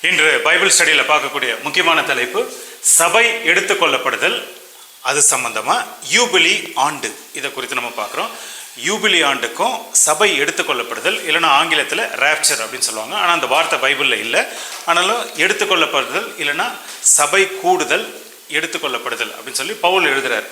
இன்று பைபிள் ஸ்டடியில் பார்க்கக்கூடிய முக்கியமான தலைப்பு சபை எடுத்துக்கொள்ளப்படுதல். அது சம்பந்தமாக யூபிலி ஆண்டு இதை குறித்து நம்ம பார்க்குறோம். யூபிலி ஆண்டுக்கும் சபை எடுத்துக்கொள்ளப்படுதல், இல்லைன்னா ஆங்கிலத்தில் ரேப்சர் அப்படின்னு சொல்லுவாங்க. ஆனால் அந்த வார்த்தை பைபிளில் இல்லை. ஆனாலும் எடுத்துக்கொள்ளப்படுதல் இல்லைன்னா சபை கூடுதல், எடுத்துக்கொள்ளப்படுதல் அப்படின்னு சொல்லி பவுல் எழுதுகிறார்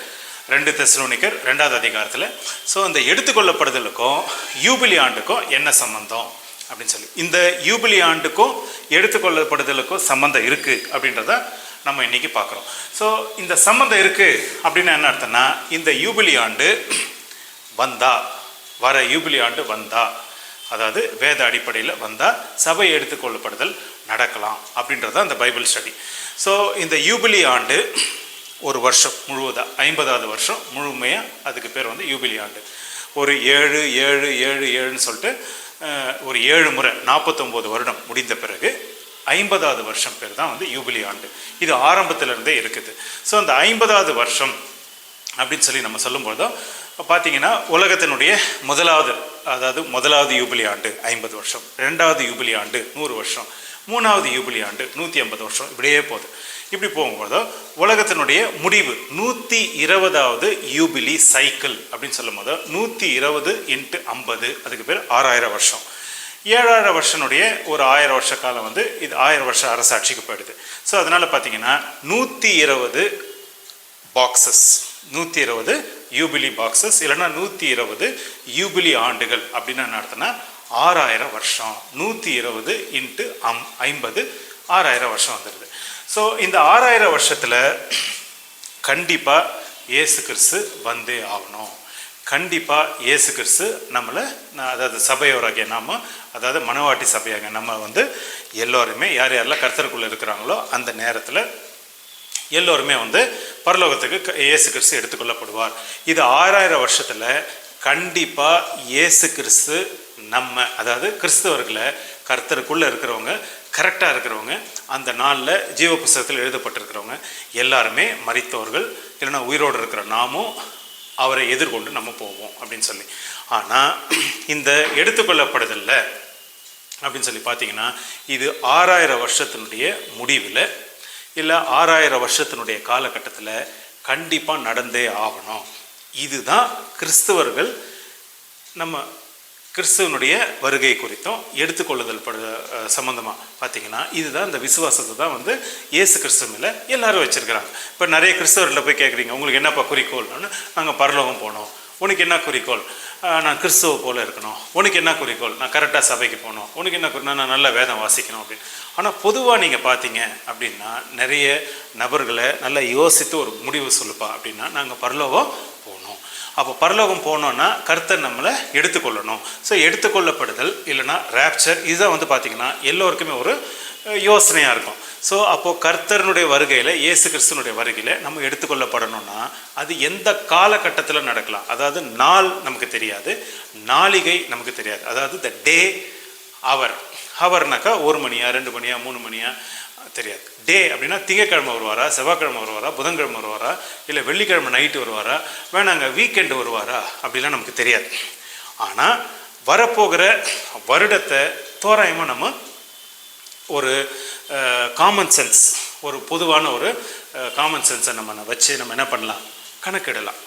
2 தெசலோனிக்கர் 2வது அதிகாரத்தில். ஸோ அந்த எடுத்துக்கொள்ளப்படுதலுக்கும் யூபிலி ஆண்டுக்கும் என்ன சம்பந்தம் அப்படின்னு சொல்லி, இந்த யூபிலி ஆண்டுக்கும் எடுத்துக்கொள்ளப்படுதலுக்கும் சம்மந்தம் இருக்குது அப்படின்றத நம்ம இன்றைக்கி பார்க்குறோம். ஸோ இந்த சம்மந்தம் இருக்குது அப்படின்னா என்ன அர்த்தம்னா, இந்த யூபிலி ஆண்டு வர யூபிலி ஆண்டு அதாவது வேத அடிப்படையில் வந்தால் சபை எடுத்துக்கொள்ளப்படுதல் நடக்கலாம் அப்படின்றத அந்த பைபிள் ஸ்டடி. ஸோ இந்த யூபிலி ஆண்டு ஒரு வருஷம் முழுவதாக 50வது வருஷம் முழுமையாக, அதுக்கு பேர் யூபிலி ஆண்டு. ஒரு 7 சொல்லிட்டு ஒரு 7 முறை 49 வருடம் முடிந்த பிறகு 50வது வருஷம் பேர் தான் யூபிலி ஆண்டு. இது ஆரம்பத்திலிருந்தே இருக்குது. ஸோ அந்த 50வது வருஷம் அப்படின்னு சொல்லி நம்ம சொல்லும்போது பார்த்தீங்கன்னா, உலகத்தினுடைய முதலாவது யூபிலி ஆண்டு 50 வருஷம், 2வது யூபிலி ஆண்டு 100 வருஷம், 3வது யூபிலி ஆண்டு 150 வருஷம், இப்படியே போகுது. இப்படி போகும்போது உலகத்தினுடைய முடிவு 120வது யூபிலி சைக்கிள் அப்படின்னு சொல்லும் போது 120 × 50, அதுக்கு பேர் 6000 வருஷம். 7000 வருஷனுடைய ஒரு 1000 வருஷ காலம் இது 1000 வருஷம் அரசாட்சிக்கு போயிடுது. ஸோ அதனால் பார்த்தீங்கன்னா 120 பாக்ஸஸ், 120 யூபிலி பாக்ஸஸ், இல்லைன்னா 120 யூபிலி ஆண்டுகள் அப்படின்னு என்ன அர்த்தம்னா 6000 வருஷம். 120 × 50 6000 வருஷம் வந்துடுது. ஸோ இந்த 6000 வருஷத்தில் கண்டிப்பாக இயேசு கிறிஸ்து வந்தே ஆகணும். கண்டிப்பாக இயேசு கிறிஸ்து நம்மளை, அதாவது சபையோராகிய நாம, அதாவது மனவாட்டி சபையாக நம்ம எல்லோருமே யாரெல்லாம் கர்த்தருக்குள்ளே இருக்கிறாங்களோ அந்த நேரத்தில் எல்லோருமே பரலோகத்துக்கு இயேசு கிறிஸ்து எடுத்துக்கொள்ளப்படுவார். இது 6000 வருஷத்தில் கண்டிப்பாக இயேசு கிறிஸ்து அதாவது கிறிஸ்தவர்களை, கர்த்தருக்குள்ளே இருக்கிறவங்க, கரெக்டாக இருக்கிறவங்க, அந்த நாளில் ஜீவ புஸ்தகத்தில் எழுதப்பட்டிருக்கிறவங்க எல்லாருமே மரித்தவர்கள், இல்லைன்னா உயிரோடு இருக்கிற நாமும் அவரை எதிர்கொண்டு நம்ம போவோம் அப்படின்னு சொல்லி. ஆனால் இந்த எடுத்துக்கொள்ளப்படுதல்ல அப்படின்னு சொல்லி பார்த்தீங்கன்னா, இது 6000 வருஷத்தினுடைய முடிவில், இல்லை 6000 வருஷத்தினுடைய காலகட்டத்தில் கண்டிப்பாக நடந்தே ஆகணும். இதுதான் கிறிஸ்தவர்கள் நம்ம கிறிஸ்துவனுடைய வருகை குறித்தும் எடுத்துக்கொள்ளுதல் சம்மந்தமாக பார்த்தீங்கன்னா, இதுதான் இந்த விசுவாசத்தை தான் இயேசு கிறிஸ்துவ மேலே எல்லாரும் வச்சுருக்கிறாங்க. இப்போ நிறைய கிறிஸ்தவர்களை போய் கேட்குறீங்க, உங்களுக்கு என்னப்பா குறிக்கோள்னு. நாங்கள் பரலோகம் போகணும். உனக்கு என்ன குறிக்கோள்? நான் கிறிஸ்துவ போல் இருக்கணும். உனக்கு என்ன குறிக்கோள்? நான் கரெக்டாக சபைக்கு போகணும். உனக்கு என்ன நான் நல்ல வேதம் வாசிக்கணும் அப்படின்னு. ஆனால் பொதுவாக நீங்கள் பார்த்தீங்க அப்படின்னா, நிறைய நபர்களை நல்லா யோசித்து ஒரு முடிவு சொல்லுப்பா அப்படின்னா, நாங்கள் பரலோகம் போகணும். அப்போ பரலோகம் போனோன்னா கர்த்தர் நம்மளை எடுத்துக்கொள்ளணும். ஸோ எடுத்துக்கொள்ளப்படுதல் இல்லைன்னா ரேப்சர், இதுதான் பார்த்தீங்கன்னா எல்லோருக்குமே ஒரு யோசனையாக இருக்கும். ஸோ அப்போது கர்த்தருடைய வருகையில், இயேசு கிறிஸ்துவனுடைய வருகையில் நம்ம எடுத்துக்கொள்ளப்படணும்னா அது எந்த காலகட்டத்தில் நடக்கலாம். அதாவது நாள் நமக்கு தெரியாது, நாளிகை நமக்கு தெரியாது. அதாவது த டே, ஹவர்னாக்கா 1 மணியா 2 மணியா 3 மணியா தெரியாது. டே அப்படின்னா திங்கக்கிழமை வருவாரா, செவ்வாய்க்கிழமை வருவாரா, புதன்கிழமை வருவாரா, இல்லை வெள்ளிக்கிழமை நைட்டு வருவாரா, வேணாங்க வீக்கெண்டு வருவாரா, அப்படிலாம் நமக்கு தெரியாது. ஆனால் வரப்போகிற வருடத்தை தோராயமாக நம்ம ஒரு காமன் சென்ஸ், ஒரு பொதுவான ஒரு காமன் சென்ஸை நம்ம வச்சு நம்ம என்ன பண்ணலாம், கணக்கிடலாம்.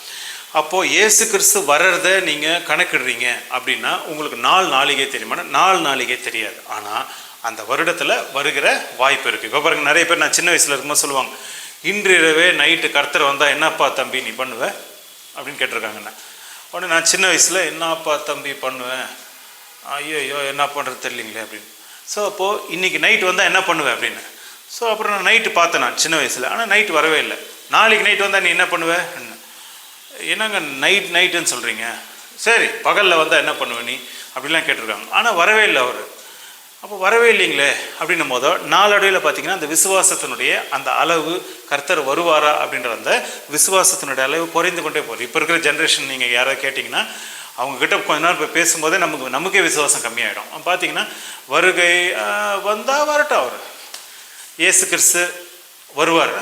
அப்போது இயேசு கிறிஸ்து வர்றதை நீங்கள் கணக்கிடுறீங்க அப்படின்னா உங்களுக்கு நாளிகை தெரியுமா? நாளிகை தெரியாது. ஆனால் அந்த வருடத்தில் வருகிற வாய்ப்பு இருக்குது. இப்போ பாருங்க, நிறைய பேர் நான் சின்ன வயசில் இருக்கும்போது சொல்லுவாங்க, இன்று இரவே நைட்டு கர்த்தர் வந்தால் என்னப்பா தம்பி நீ பண்ணுவேன் அப்படின்னு கேட்டிருக்காங்கண்ணா. உடனே நான் சின்ன வயசில் என்னப்பா தம்பி பண்ணுவேன், ஐயோ என்ன பண்ணுறது தெரியலிங்களே அப்படின்னு. ஸோ அப்போது இன்றைக்கி நைட்டு வந்தால் என்ன பண்ணுவேன் அப்படின்னு. ஸோ அப்புறம் நான் நைட்டு பார்த்தேன் நான் சின்ன வயசில், ஆனால் நைட்டு வரவே இல்லை. நாளைக்கு நைட்டு வந்தால் நீ என்ன பண்ணுவேன்? என்னங்க நைட்டுன்னு சொல்கிறீங்க, சரி பகலில் வந்தால் என்ன பண்ணுவேன் நீ அப்படிலாம் கேட்டிருக்காங்க. ஆனால் வரவே இல்லை அவர். அப்போ வரவே இல்லைங்களே அப்படின்னும் போதோ நாளடைவில் பார்த்தீங்கன்னா அந்த விசுவாசத்தினுடைய அந்த அளவு, கர்த்தர் வருவாரா அப்படின்ற அந்த விசுவாசத்தினுடைய அளவு குறைந்து கொண்டே போகுது. இப்போ இருக்கிற ஜென்ரேஷன் நீங்கள் யாராவது கேட்டிங்கன்னா அவங்கக்கிட்ட கொஞ்ச நேரம் இப்போ பேசும்போதே நமக்கே விசுவாசம் கம்மியாகிடும். பார்த்தீங்கன்னா வருகை வந்தால் வரட்டும், அவர் இயேசு கிறிஸ்து வருவார்,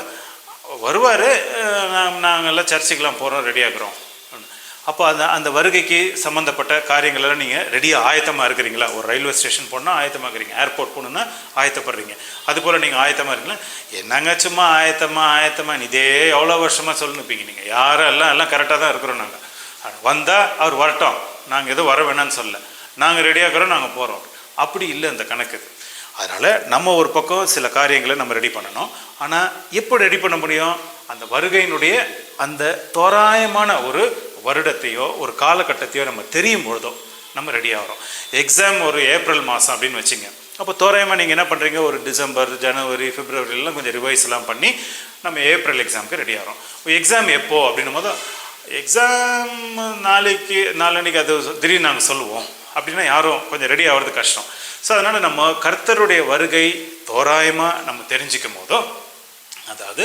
நாங்கள்லாம் சர்ச்சுக்கெலாம் போகிறோம், ரெடியாகிறோம். அப்போ அந்த அந்த வருகைக்கு சம்மந்தப்பட்ட காரியங்களெல்லாம் நீங்கள் ரெடியாக ஆயத்தமாக இருக்கிறீங்களா? ஒரு ரயில்வே ஸ்டேஷன் போனால் ஆயத்தமாக இருக்கிறீங்க, ஏர்போர்ட் போகணுன்னா ஆயத்தப்படுறீங்க. அதுபோல் நீங்கள் ஆயத்தமாக இருக்கீங்களா? என்னங்க சும்மா ஆயத்தமாக இதே எவ்வளோ வருஷமாக சொல்லுப்பீங்க. நீங்கள் யாரும் எல்லாம் கரெக்டாக தான் இருக்கிறோம். நாங்கள் வந்தால் அவர் வரட்டும், நாங்கள் எதுவும் வர வேணான்னு சொல்ல, நாங்கள் ரெடியாக இருக்கிறோம், நாங்கள் போகிறோம். அப்படி இல்லை அந்த கணக்கு. அதனால் நம்ம ஒரு பக்கம் சில காரியங்களை நம்ம ரெடி பண்ணணும். ஆனால் எப்போ ரெடி பண்ண முடியும்? அந்த வருகையினுடைய அந்த தோராயமான ஒரு வருடத்தையோ ஒரு காலகட்டத்தையோ நம்ம தெரியும் பொழுதோ நம்ம ரெடி ஆகிறோம். எக்ஸாம் ஒரு ஏப்ரல் மாதம் அப்படின்னு வச்சுங்க. அப்போ தோராயமாக நீங்கள் என்ன பண்ணுறீங்க? ஒரு டிசம்பர், ஜனவரி, பிப்ரவரிலாம் கொஞ்சம் ரிவைஸ் எல்லாம் பண்ணி நம்ம ஏப்ரல் எக்ஸாமுக்கு ரெடி ஆகிறோம். எக்ஸாம் எப்போ அப்படின்னும் போது எக்ஸாம் நாளைக்கு அது திடீர்னு நாங்கள் சொல்லுவோம் அப்படின்னா யாரும் கொஞ்சம் ரெடி ஆகிறது கஷ்டம். ஸோ அதனால் நம்ம கர்த்தருடைய வருகை தோராயமாக நம்ம தெரிஞ்சிக்கும் போதோ, அதாவது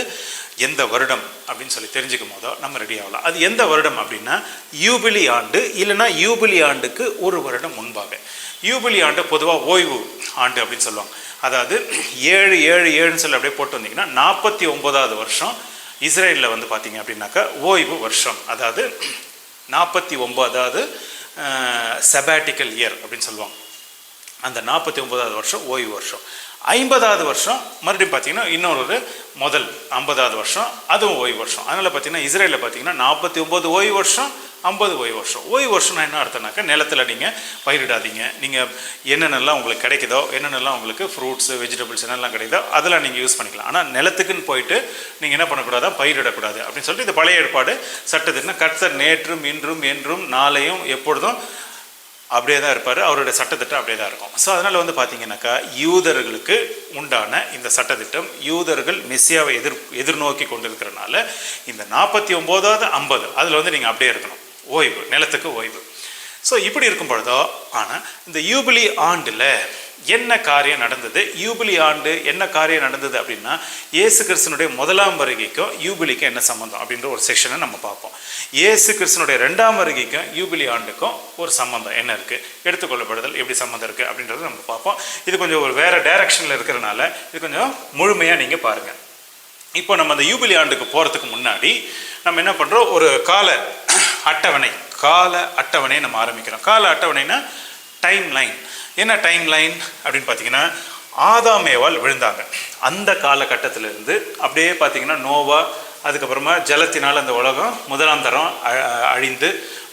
எந்த வருடம் அப்படின்னு சொல்லி தெரிஞ்சுக்கும் போதோ நம்ம ரெடி ஆகலாம். அது எந்த வருடம் அப்படின்னா யூபிலி ஆண்டு, இல்லைன்னா யூபிலி ஆண்டுக்கு ஒரு வருடம் முன்பாக. யூபிலி ஆண்டு பொதுவாக ஓய்வு ஆண்டு அப்படின்னு சொல்லுவாங்க. அதாவது 7-7-7ன்னு சொல்லி அப்படியே போட்டு வந்தீங்கன்னா 49வது வருஷம் இஸ்ரேலில் வந்து பார்த்தீங்க அப்படின்னாக்கா ஓய்வு வருஷம். அதாவது 49வது செபாட்டிக்கல் இயர் அப்படின்னு சொல்லுவாங்க. அந்த 49வது வருஷம் ஓய்வு வருஷம். 50வது வருஷம் மறுபடியும் பார்த்தீங்கன்னா இன்னொரு முதல் 50வது வருஷம், அதுவும் ஓய்வு வருஷம். அதனால் பார்த்தீங்கன்னா இஸ்ரேலில் பார்த்தீங்கன்னா 49 ஓய்வு வருஷம், 50 ஓய்வு வருஷம். ஓய்வு வருஷம்னா என்ன அர்த்தம்னாக்கா, நிலத்தில் நீங்கள் பயிரிடாதீங்க. நீங்கள் என்னென்னலாம் உங்களுக்கு கிடைக்குதோ, என்னென்னலாம் உங்களுக்கு ஃப்ரூட்ஸு, வெஜிடபிள்ஸ் என்னெல்லாம் கிடைக்குதோ அதெல்லாம் நீங்கள் யூஸ் பண்ணிக்கலாம். ஆனால் நிலத்துக்குன்னு போயிட்டு நீங்கள் என்ன பண்ணக்கூடாதா, பயிரிடக்கூடாது அப்படின்னு சொல்லிட்டு இந்த பழைய ஏற்பாடு சட்டத்திட்டம். கர்த்தர் நேற்றும் இன்றும் என்றும் நாளையும் எப்பொழுதும் அப்படியே தான் இருப்பார். அவருடைய சட்டத்திட்டம் அப்படியே தான் இருக்கும். ஸோ அதனால் வந்து பார்த்தீங்கன்னாக்கா யூதர்களுக்கு உண்டான இந்த சட்டத்திட்டம், யூதர்கள் மெஸ்ஸியாவை எதிர்நோக்கி கொண்டிருக்கிறனால இந்த 49வது 50 அதில் வந்து நீங்கள் அப்படியே இருக்கணும், ஓய்வு, நிலத்துக்கு ஓய்வு. ஸோ இப்படி இருக்கும் பொழுதோ, ஆனால் இந்த யூபிலி ஆண்டில் என்ன காரியம் நடந்தது, யூபிலி ஆண்டு என்ன காரியம் நடந்தது அப்படின்னா, இயேசு கிறிஸ்துனுடைய முதலாம் வருகைக்கும் யூபிலிக்கும் என்ன சம்மந்தம் அப்படின்ற ஒரு செக்ஷனை நம்ம பார்ப்போம். இயேசு கிறிஸ்துனுடைய 2ஆம் வருகைக்கும் யூபிலி ஆண்டுக்கும் ஒரு சம்மந்தம் என்ன இருக்குது, எடுத்துக்கொள்ளப்படுதல் எப்படி சம்மந்தம் இருக்குது அப்படின்றத நம்ம பார்ப்போம். இது கொஞ்சம் ஒரு வேறு டைரக்ஷனில் இருக்கிறதுனால இது கொஞ்சம் முழுமையாக நீங்கள் பாருங்கள். இப்போ நம்ம அந்த யூபிலி ஆண்டுக்கு போகிறதுக்கு முன்னாடி நம்ம என்ன பண்ணுறோம், ஒரு கால அட்டவணையை நம்ம ஆரம்பிக்கிறோம். கால அட்டவணைனா டைம் லைன். என்ன டைம் லைன் அப்படின்னு பார்த்தீங்கன்னா, ஆதாம் ஏவாள் விழுந்தாங்க அந்த காலகட்டத்திலிருந்து அப்படியே பார்த்தீங்கன்னா நோவா, அதுக்கப்புறமா ஜலத்தினால் அந்த உலகம் முதலாம் தரம் அழிந்து,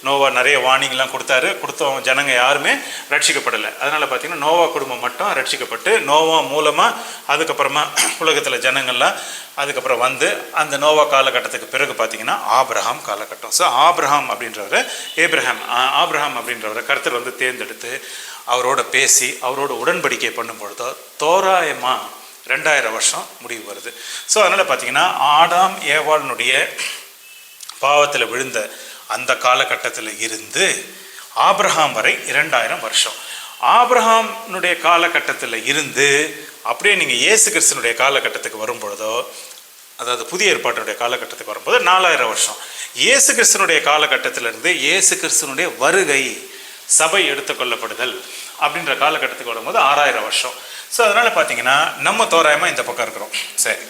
நோவா நிறைய வார்னிங்லாம் கொடுத்தவங்க ஜனங்க யாருமே ரட்சிக்கப்படலை. அதனால் பார்த்திங்கன்னா நோவா குடும்பம் மட்டும் ரட்சிக்கப்பட்டு, நோவா மூலமாக அதுக்கப்புறமா உலகத்தில் ஜனங்கள்லாம் அதுக்கப்புறம் வந்து அந்த நோவா காலகட்டத்துக்கு பிறகு பார்த்திங்கன்னா ஆபிரகாம் காலகட்டம். ஸோ ஆபிரகாம் அப்படின்றவரை கர்த்தர் வந்து தேர்ந்தெடுத்து அவரோட பேசி அவரோட உடன்படிக்கை பண்ணும்பொழுதோ தோராயமாக 2000 வருஷம் முடிவு வருது. ஸோ அதனால் பார்த்திங்கன்னா ஆடாம் ஏவாளுடைய பாவத்தில் விழுந்த அந்த காலகட்டத்தில் இருந்து ஆபிரகாம் வரை 2000 வருஷம். ஆபிரகாம்னுடைய காலகட்டத்தில் இருந்து அப்படியே நீங்கள் இயேசு கிறிஸ்துனுடைய காலகட்டத்துக்கு வரும்பொழுதோ, அதாவது புதிய ஏற்பாட்டினுடைய காலகட்டத்துக்கு வரும்போது 4000 வருஷம். இயேசு கிறிஸ்துனுடைய காலகட்டத்திலிருந்து இயேசு கிறிஸ்துனுடைய வருகை, சபை எடுத்துக்கொள்ளப்படுதல் அப்படின்ற காலகட்டத்துக்கு வரும்போது 6000 வருஷம். ஸோ அதனால் பார்த்தீங்கன்னா நம்ம தோராயமாக இந்த பக்கம் இருக்கிறோம். சரி,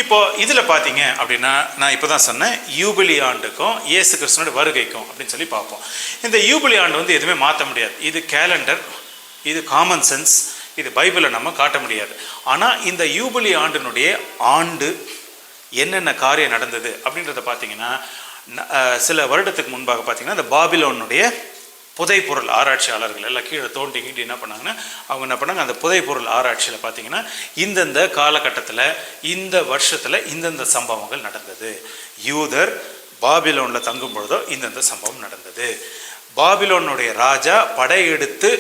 இப்போது இதில் பார்த்தீங்க அப்படின்னா நான் இப்போ தான் சொன்னேன், யூபிலி ஆண்டுக்கும் இயேசு கிறிஸ்துனுடைய வருகைக்கும் அப்படின்னு சொல்லி பார்ப்போம். இந்த யூபிலி ஆண்டு வந்து எதுவுமே மாற்ற முடியாது. இது கேலண்டர், இது காமன் சென்ஸ், இது பைபிளை நம்ம காட்ட முடியாது. ஆனால் இந்த யூபிலி ஆண்டினுடைய ஆண்டு என்னென்ன காரியம் நடந்தது அப்படின்றத பார்த்தீங்கன்னா, சில வருடத்துக்கு முன்பாக பார்த்தீங்கன்னா இந்த பாபிலோனுடைய புதைப்பொருள் ஆராய்ச்சியாளர்கள் எல்லாம் கீழே தோண்டிக்கிட்டு என்ன பண்ணாங்கன்னா, அவங்க என்ன பண்ணாங்க, அந்த புதைப்பொருள் ஆராய்ச்சியில் பார்த்தீங்கன்னா இந்தந்த காலகட்டத்தில் இந்த வருஷத்தில் இந்தந்த சம்பவங்கள் நடந்தது. யூதர் பாபிலோனில் தங்கும் பொழுதோ இந்தந்த சம்பவம் நடந்தது. பாபிலோனுடைய ராஜா படையெடுத்து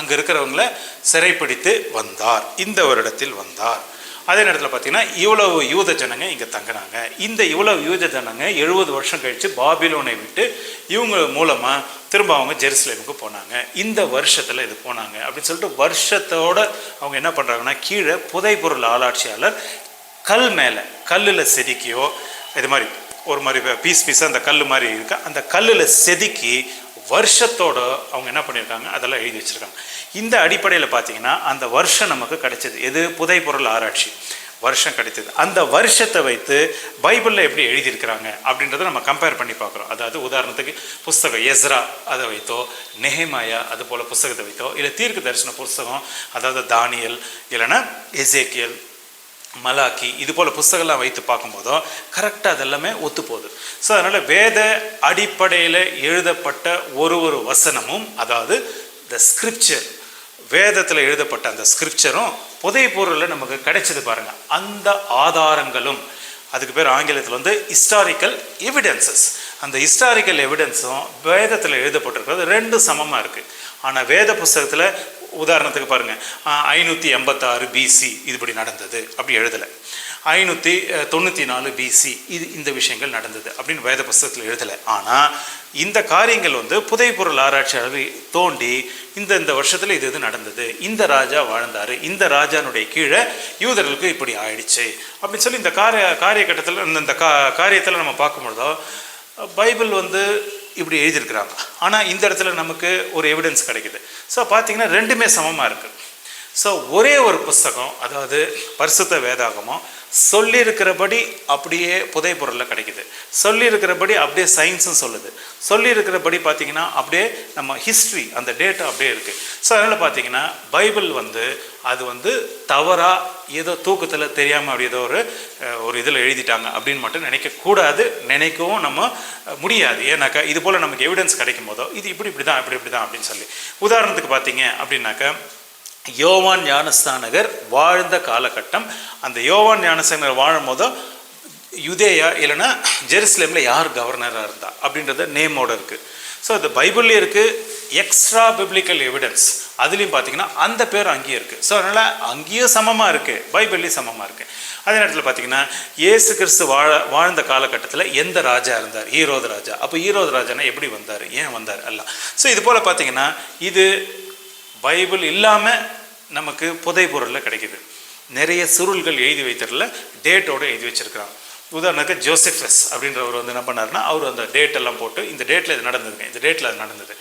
அங்கே இருக்கிறவங்கள சிறைப்பிடித்து வந்தார், இந்த வருடத்தில் வந்தார். அதே நேரத்தில் பார்த்தீங்கன்னா இவ்வளவு யூத ஜனங்க இங்கே தங்கினாங்க. இந்த இவ்வளவு யூத ஜனங்க 70 வருஷம் கழித்து பாபிலோனை விட்டு இவங்க மூலமாக திரும்ப அவங்க ஜெருசலேமுக்கு போனாங்க. இந்த வருஷத்தில் இது போனாங்க அப்படின்னு சொல்லிட்டு வருஷத்தோட அவங்க என்ன பண்ணுறாங்கன்னா, கீழே புதைப்பொருள் ஆராய்ச்சியாளர் கல் மேலே கல்லில் செதுக்கியோ இது மாதிரி ஒரு மாதிரி பீஸாக அந்த கல் மாதிரி இருக்கு, அந்த கல்லில் செதுக்கி வருஷத்தோட அவங்க என்ன பண்ணியிருக்காங்க, அதெல்லாம் எழுதி வச்சுருக்காங்க. இந்த அடிப்படையில் பார்த்தீங்கன்னா அந்த வருஷம் நமக்கு கிடைச்சது எது, புதைப்பொருள் ஆராய்ச்சி. வருஷம் கிடைத்தது. அந்த வருஷத்தை வைத்து பைபிளில் எப்படி எழுதியிருக்கிறாங்க அப்படின்றத நம்ம கம்பேர் பண்ணி பார்க்குறோம். அதாவது உதாரணத்துக்கு புஸ்தகம் எஸ்ரா அதை வைத்தோ, நெஹேமியா அது போல் புஸ்தகத்தை வைத்தோ, இல்லை தீர்க்க தரிசன புஸ்தகம் அதாவது தானியல் இல்லைன்னா எசேக்கியல், மலாக்கி இது போல் புஸ்தகம்லாம் வைத்து பார்க்கும்போதும் கரெக்டாக அதெல்லாமே ஒத்து போகுது. ஸோ அதனால் வேத அடிப்படையில் எழுதப்பட்ட ஒரு வசனமும், அதாவது த ஸ்கிரிப்சர், வேதத்தில் எழுதப்பட்ட அந்த ஸ்கிரிப்சரும் புதை பொருளில் நமக்கு கிடைச்சது பாருங்கள். அந்த ஆதாரங்களும், அதுக்கு பேர் ஆங்கிலத்தில் வந்து ஹிஸ்டாரிக்கல் எவிடன்சஸ். அந்த ஹிஸ்டாரிக்கல் எவிடன்ஸும் வேதத்தில் எழுதப்பட்டிருக்கிறது ரெண்டும் சமமாக இருக்குது. ஆனால் வேத புஸ்தகத்தில் உதாரணத்துக்கு பாருங்கள், 586 பிசி இதுபடி நடந்தது அப்படி எழுதலை, 594 பிசி இந்த விஷயங்கள் நடந்தது அப்படின்னு வேத புஸ்தகத்தில் எழுதலை. ஆனால் இந்த காரியங்கள் வந்து புதை பொருள் ஆராய்ச்சியாளர்கள் தோண்டி இந்த வருஷத்தில் இது நடந்தது, இந்த ராஜா வாழ்ந்தார், இந்த ராஜானுடைய கீழே யூதர்களுக்கு இப்படி ஆயிடுச்சு அப்படின்னு சொல்லி இந்த காரியகட்டத்தில் இந்த காரியத்தில் நம்ம பார்க்கும்பொழுதோ பைபிள் வந்து இப்படி எழுதியிருக்கிறாங்க. ஆனால் இந்த இடத்துல நமக்கு ஒரு எவிடன்ஸ் கிடைக்குது. ஸோ பார்த்திங்கன்னா ரெண்டுமே சமமாக இருக்குது. ஸோ ஒரே ஒரு புஸ்தகம், அதாவது பரிசுத்த வேதாகமம் சொல்லியிருக்கிறபடி அப்படியே புதை பொருளில் கிடைக்குது, சொல்லியிருக்கிறபடி அப்படியே சயின்ஸும் சொல்லுது, சொல்லியிருக்கிறபடி பார்த்திங்கன்னா அப்படியே நம்ம ஹிஸ்ட்ரி அந்த டேட்டா அப்படியே இருக்குது. ஸோ அதனால் பார்த்திங்கன்னா பைபிள் வந்து அது வந்து தவறாக ஏதோ தூக்கத்தில் தெரியாமல் அப்படி ஏதோ ஒரு இதில் எழுதிட்டாங்க அப்படின்னு மட்டும் நினைக்கக்கூடாது, நினைக்கவும் நம்ம முடியாது. ஏன்னாக்கா இது போல் நமக்கு எவிடன்ஸ் கிடைக்கும் போதோ இது இப்படி தான் அப்படின்னு சொல்லி, உதாரணத்துக்கு பார்த்தீங்க அப்படின்னாக்கா யோவான் ஞானஸ்தானகர் வாழ்ந்த காலகட்டம், அந்த யோவான் ஞானஸ்தானகர் வாழும் போதோ யுதேயா இல்லைன்னா ஜெருசலேமில் யார் கவர்னராக இருந்தா அப்படின்றத நேமோடு இருக்குது. ஸோ அது பைபிள்லேயும் இருக்குது, எக்ஸ்ட்ரா பிப்ளிக்கல் எவிடன்ஸ் அதுலேயும் பார்த்தீங்கன்னா அந்த பேர் அங்கேயும் இருக்குது. ஸோ அதனால் அங்கேயும் சமமாக இருக்குது, பைபிள்லேயும் சமமாக இருக்குது. அதே நேரத்தில் பார்த்தீங்கன்னா இயேசு கிறிஸ்து வாழ்ந்த காலகட்டத்தில் எந்த ராஜா இருந்தார்? ஈரோது ராஜா. அப்போ ஈரோது ராஜானா எப்படி வந்தார், ஏன் வந்தார் எல்லாம். ஸோ இது போல் பார்த்தீங்கன்னா இது பைபிள் இல்லாமல் நமக்கு புதை பொருளில் கிடைக்கிது. நிறைய சுருள்கள் எழுதி வைத்ததில் டேட்டோடு எழுதி வச்சுருக்கிறாங்க. உதாரணத்துக்கு ஜோசெஃபஸ் அப்படின்றவர் வந்து என்ன பண்ணாருன்னா, அவர் அந்த டேட்டெல்லாம் போட்டு இந்த டேட்டில் இது நடந்ததுங்க, இந்த டேட்டில் அது நடந்தது.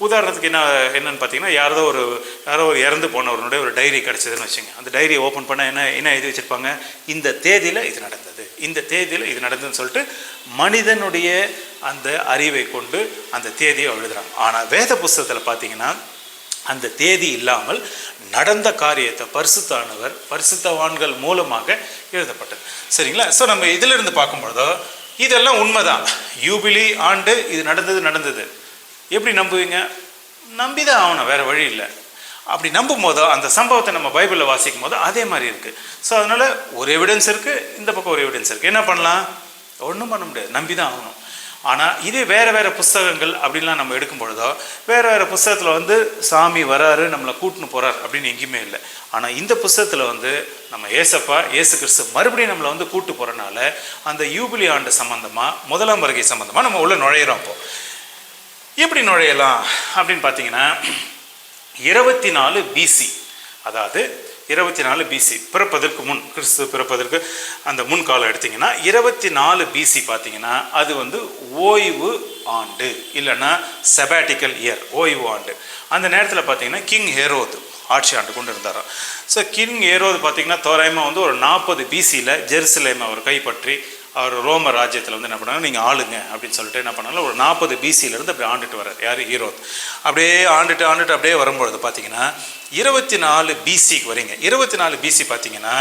உதாரணத்துக்கு என்னன்னு பார்த்தீங்கன்னா யாரோ ஒரு இறந்து போனவருடைய ஒரு டைரி கிடச்சதுன்னு வச்சுங்க. அந்த டைரியை ஓப்பன் பண்ணால் என்ன எழுதி வச்சுருப்பாங்க, இந்த தேதியில் இது நடந்தது, இந்த தேதியில் இது நடந்ததுன்னு சொல்லிட்டு மனிதனுடைய அந்த அறிவை கொண்டு அந்த தேதியை எழுதுகிறாங்க. ஆனால் வேத புஸ்தகத்தில் பார்த்தீங்கன்னா அந்த தேதி இல்லாமல் நடந்த காரியத்தை பரிசுத்தவான்கள் மூலமாக எழுதப்பட்டது. சரிங்களா? ஸோ நம்ம இதிலிருந்து பார்க்கும்பொழுதோ இதெல்லாம் உண்மைதான். யூபிலி ஆண்டு இது நடந்தது. எப்படி நம்புவீங்க? நம்பிதான் ஆகணும், வேறு வழி இல்லை. அப்படி நம்பும் போதோ அந்த சம்பவத்தை நம்ம பைபிளில் வாசிக்கும் போதோ அதே மாதிரி இருக்குது. ஸோ அதனால் ஒரு எவிடன்ஸ் இருக்குது, இந்த பக்கம் ஒரு எவிடன்ஸ் இருக்குது. என்ன பண்ணலாம்? ஒன்றும் பண்ண முடியாது, நம்பி தான் ஆகணும். ஆனால் இதே வேறு புஸ்தகங்கள் அப்படின்லாம் நம்ம எடுக்கும் பொழுதோ வேறு புஸ்தகத்தில் வந்து சாமி வராரு நம்மளை கூட்டின்னு போகிறார் அப்படின்னு எங்கேயுமே இல்லை. ஆனால் இந்த புஸ்தகத்தில் வந்து நம்ம இயேசு கிறிஸ்து மறுபடியும் நம்மளை வந்து கூட்டு போகிறனால அந்த யூபிலி ஆண்டு சம்மந்தமாக, முதலாம் வருகை சம்மந்தமாக நம்ம உள்ளே நுழையிறோம். அப்போது எப்படி நுழையலாம் அப்படின்னு பார்த்தீங்கன்னா 24 பிசி, அதாவது 24 பிசி பிறப்பதற்கு முன், கிறிஸ்து பிறப்பதற்கு அந்த முன் காலம் எடுத்திங்கன்னா 24 பிசி பார்த்தீங்கன்னா அது வந்து ஓய்வு ஆண்டு இல்லைன்னா செபாட்டிக்கல் இயர், ஓய்வு ஆண்டு. அந்த நேரத்தில் பார்த்தீங்கன்னா கிங் ஹெரோது ஆட்சி ஆண்டு கொண்டு இருந்தாராம். ஸோ கிங் ஹெரோது பார்த்தீங்கன்னா தோராயமாக வந்து ஒரு 40 பிசியில் ஜெருசலேமை அவர் கைப்பற்றி அவர் ரோம ராஜ்யத்தில் வந்து என்ன பண்ணாங்க, நீங்கள் ஆளுங்க அப்படின்னு சொல்லிட்டு என்ன பண்ணாங்க, ஒரு 40 பிசியிலேருந்து அப்படி ஆண்டுட்டு வர்றார். யார்? ஹீரோத். அப்படியே ஆண்டுட்டு அப்படியே வரும்பொழுது பார்த்தீங்கன்னா 24 பிசிக்கு வரீங்க. 24 பிசி பார்த்தீங்கன்னா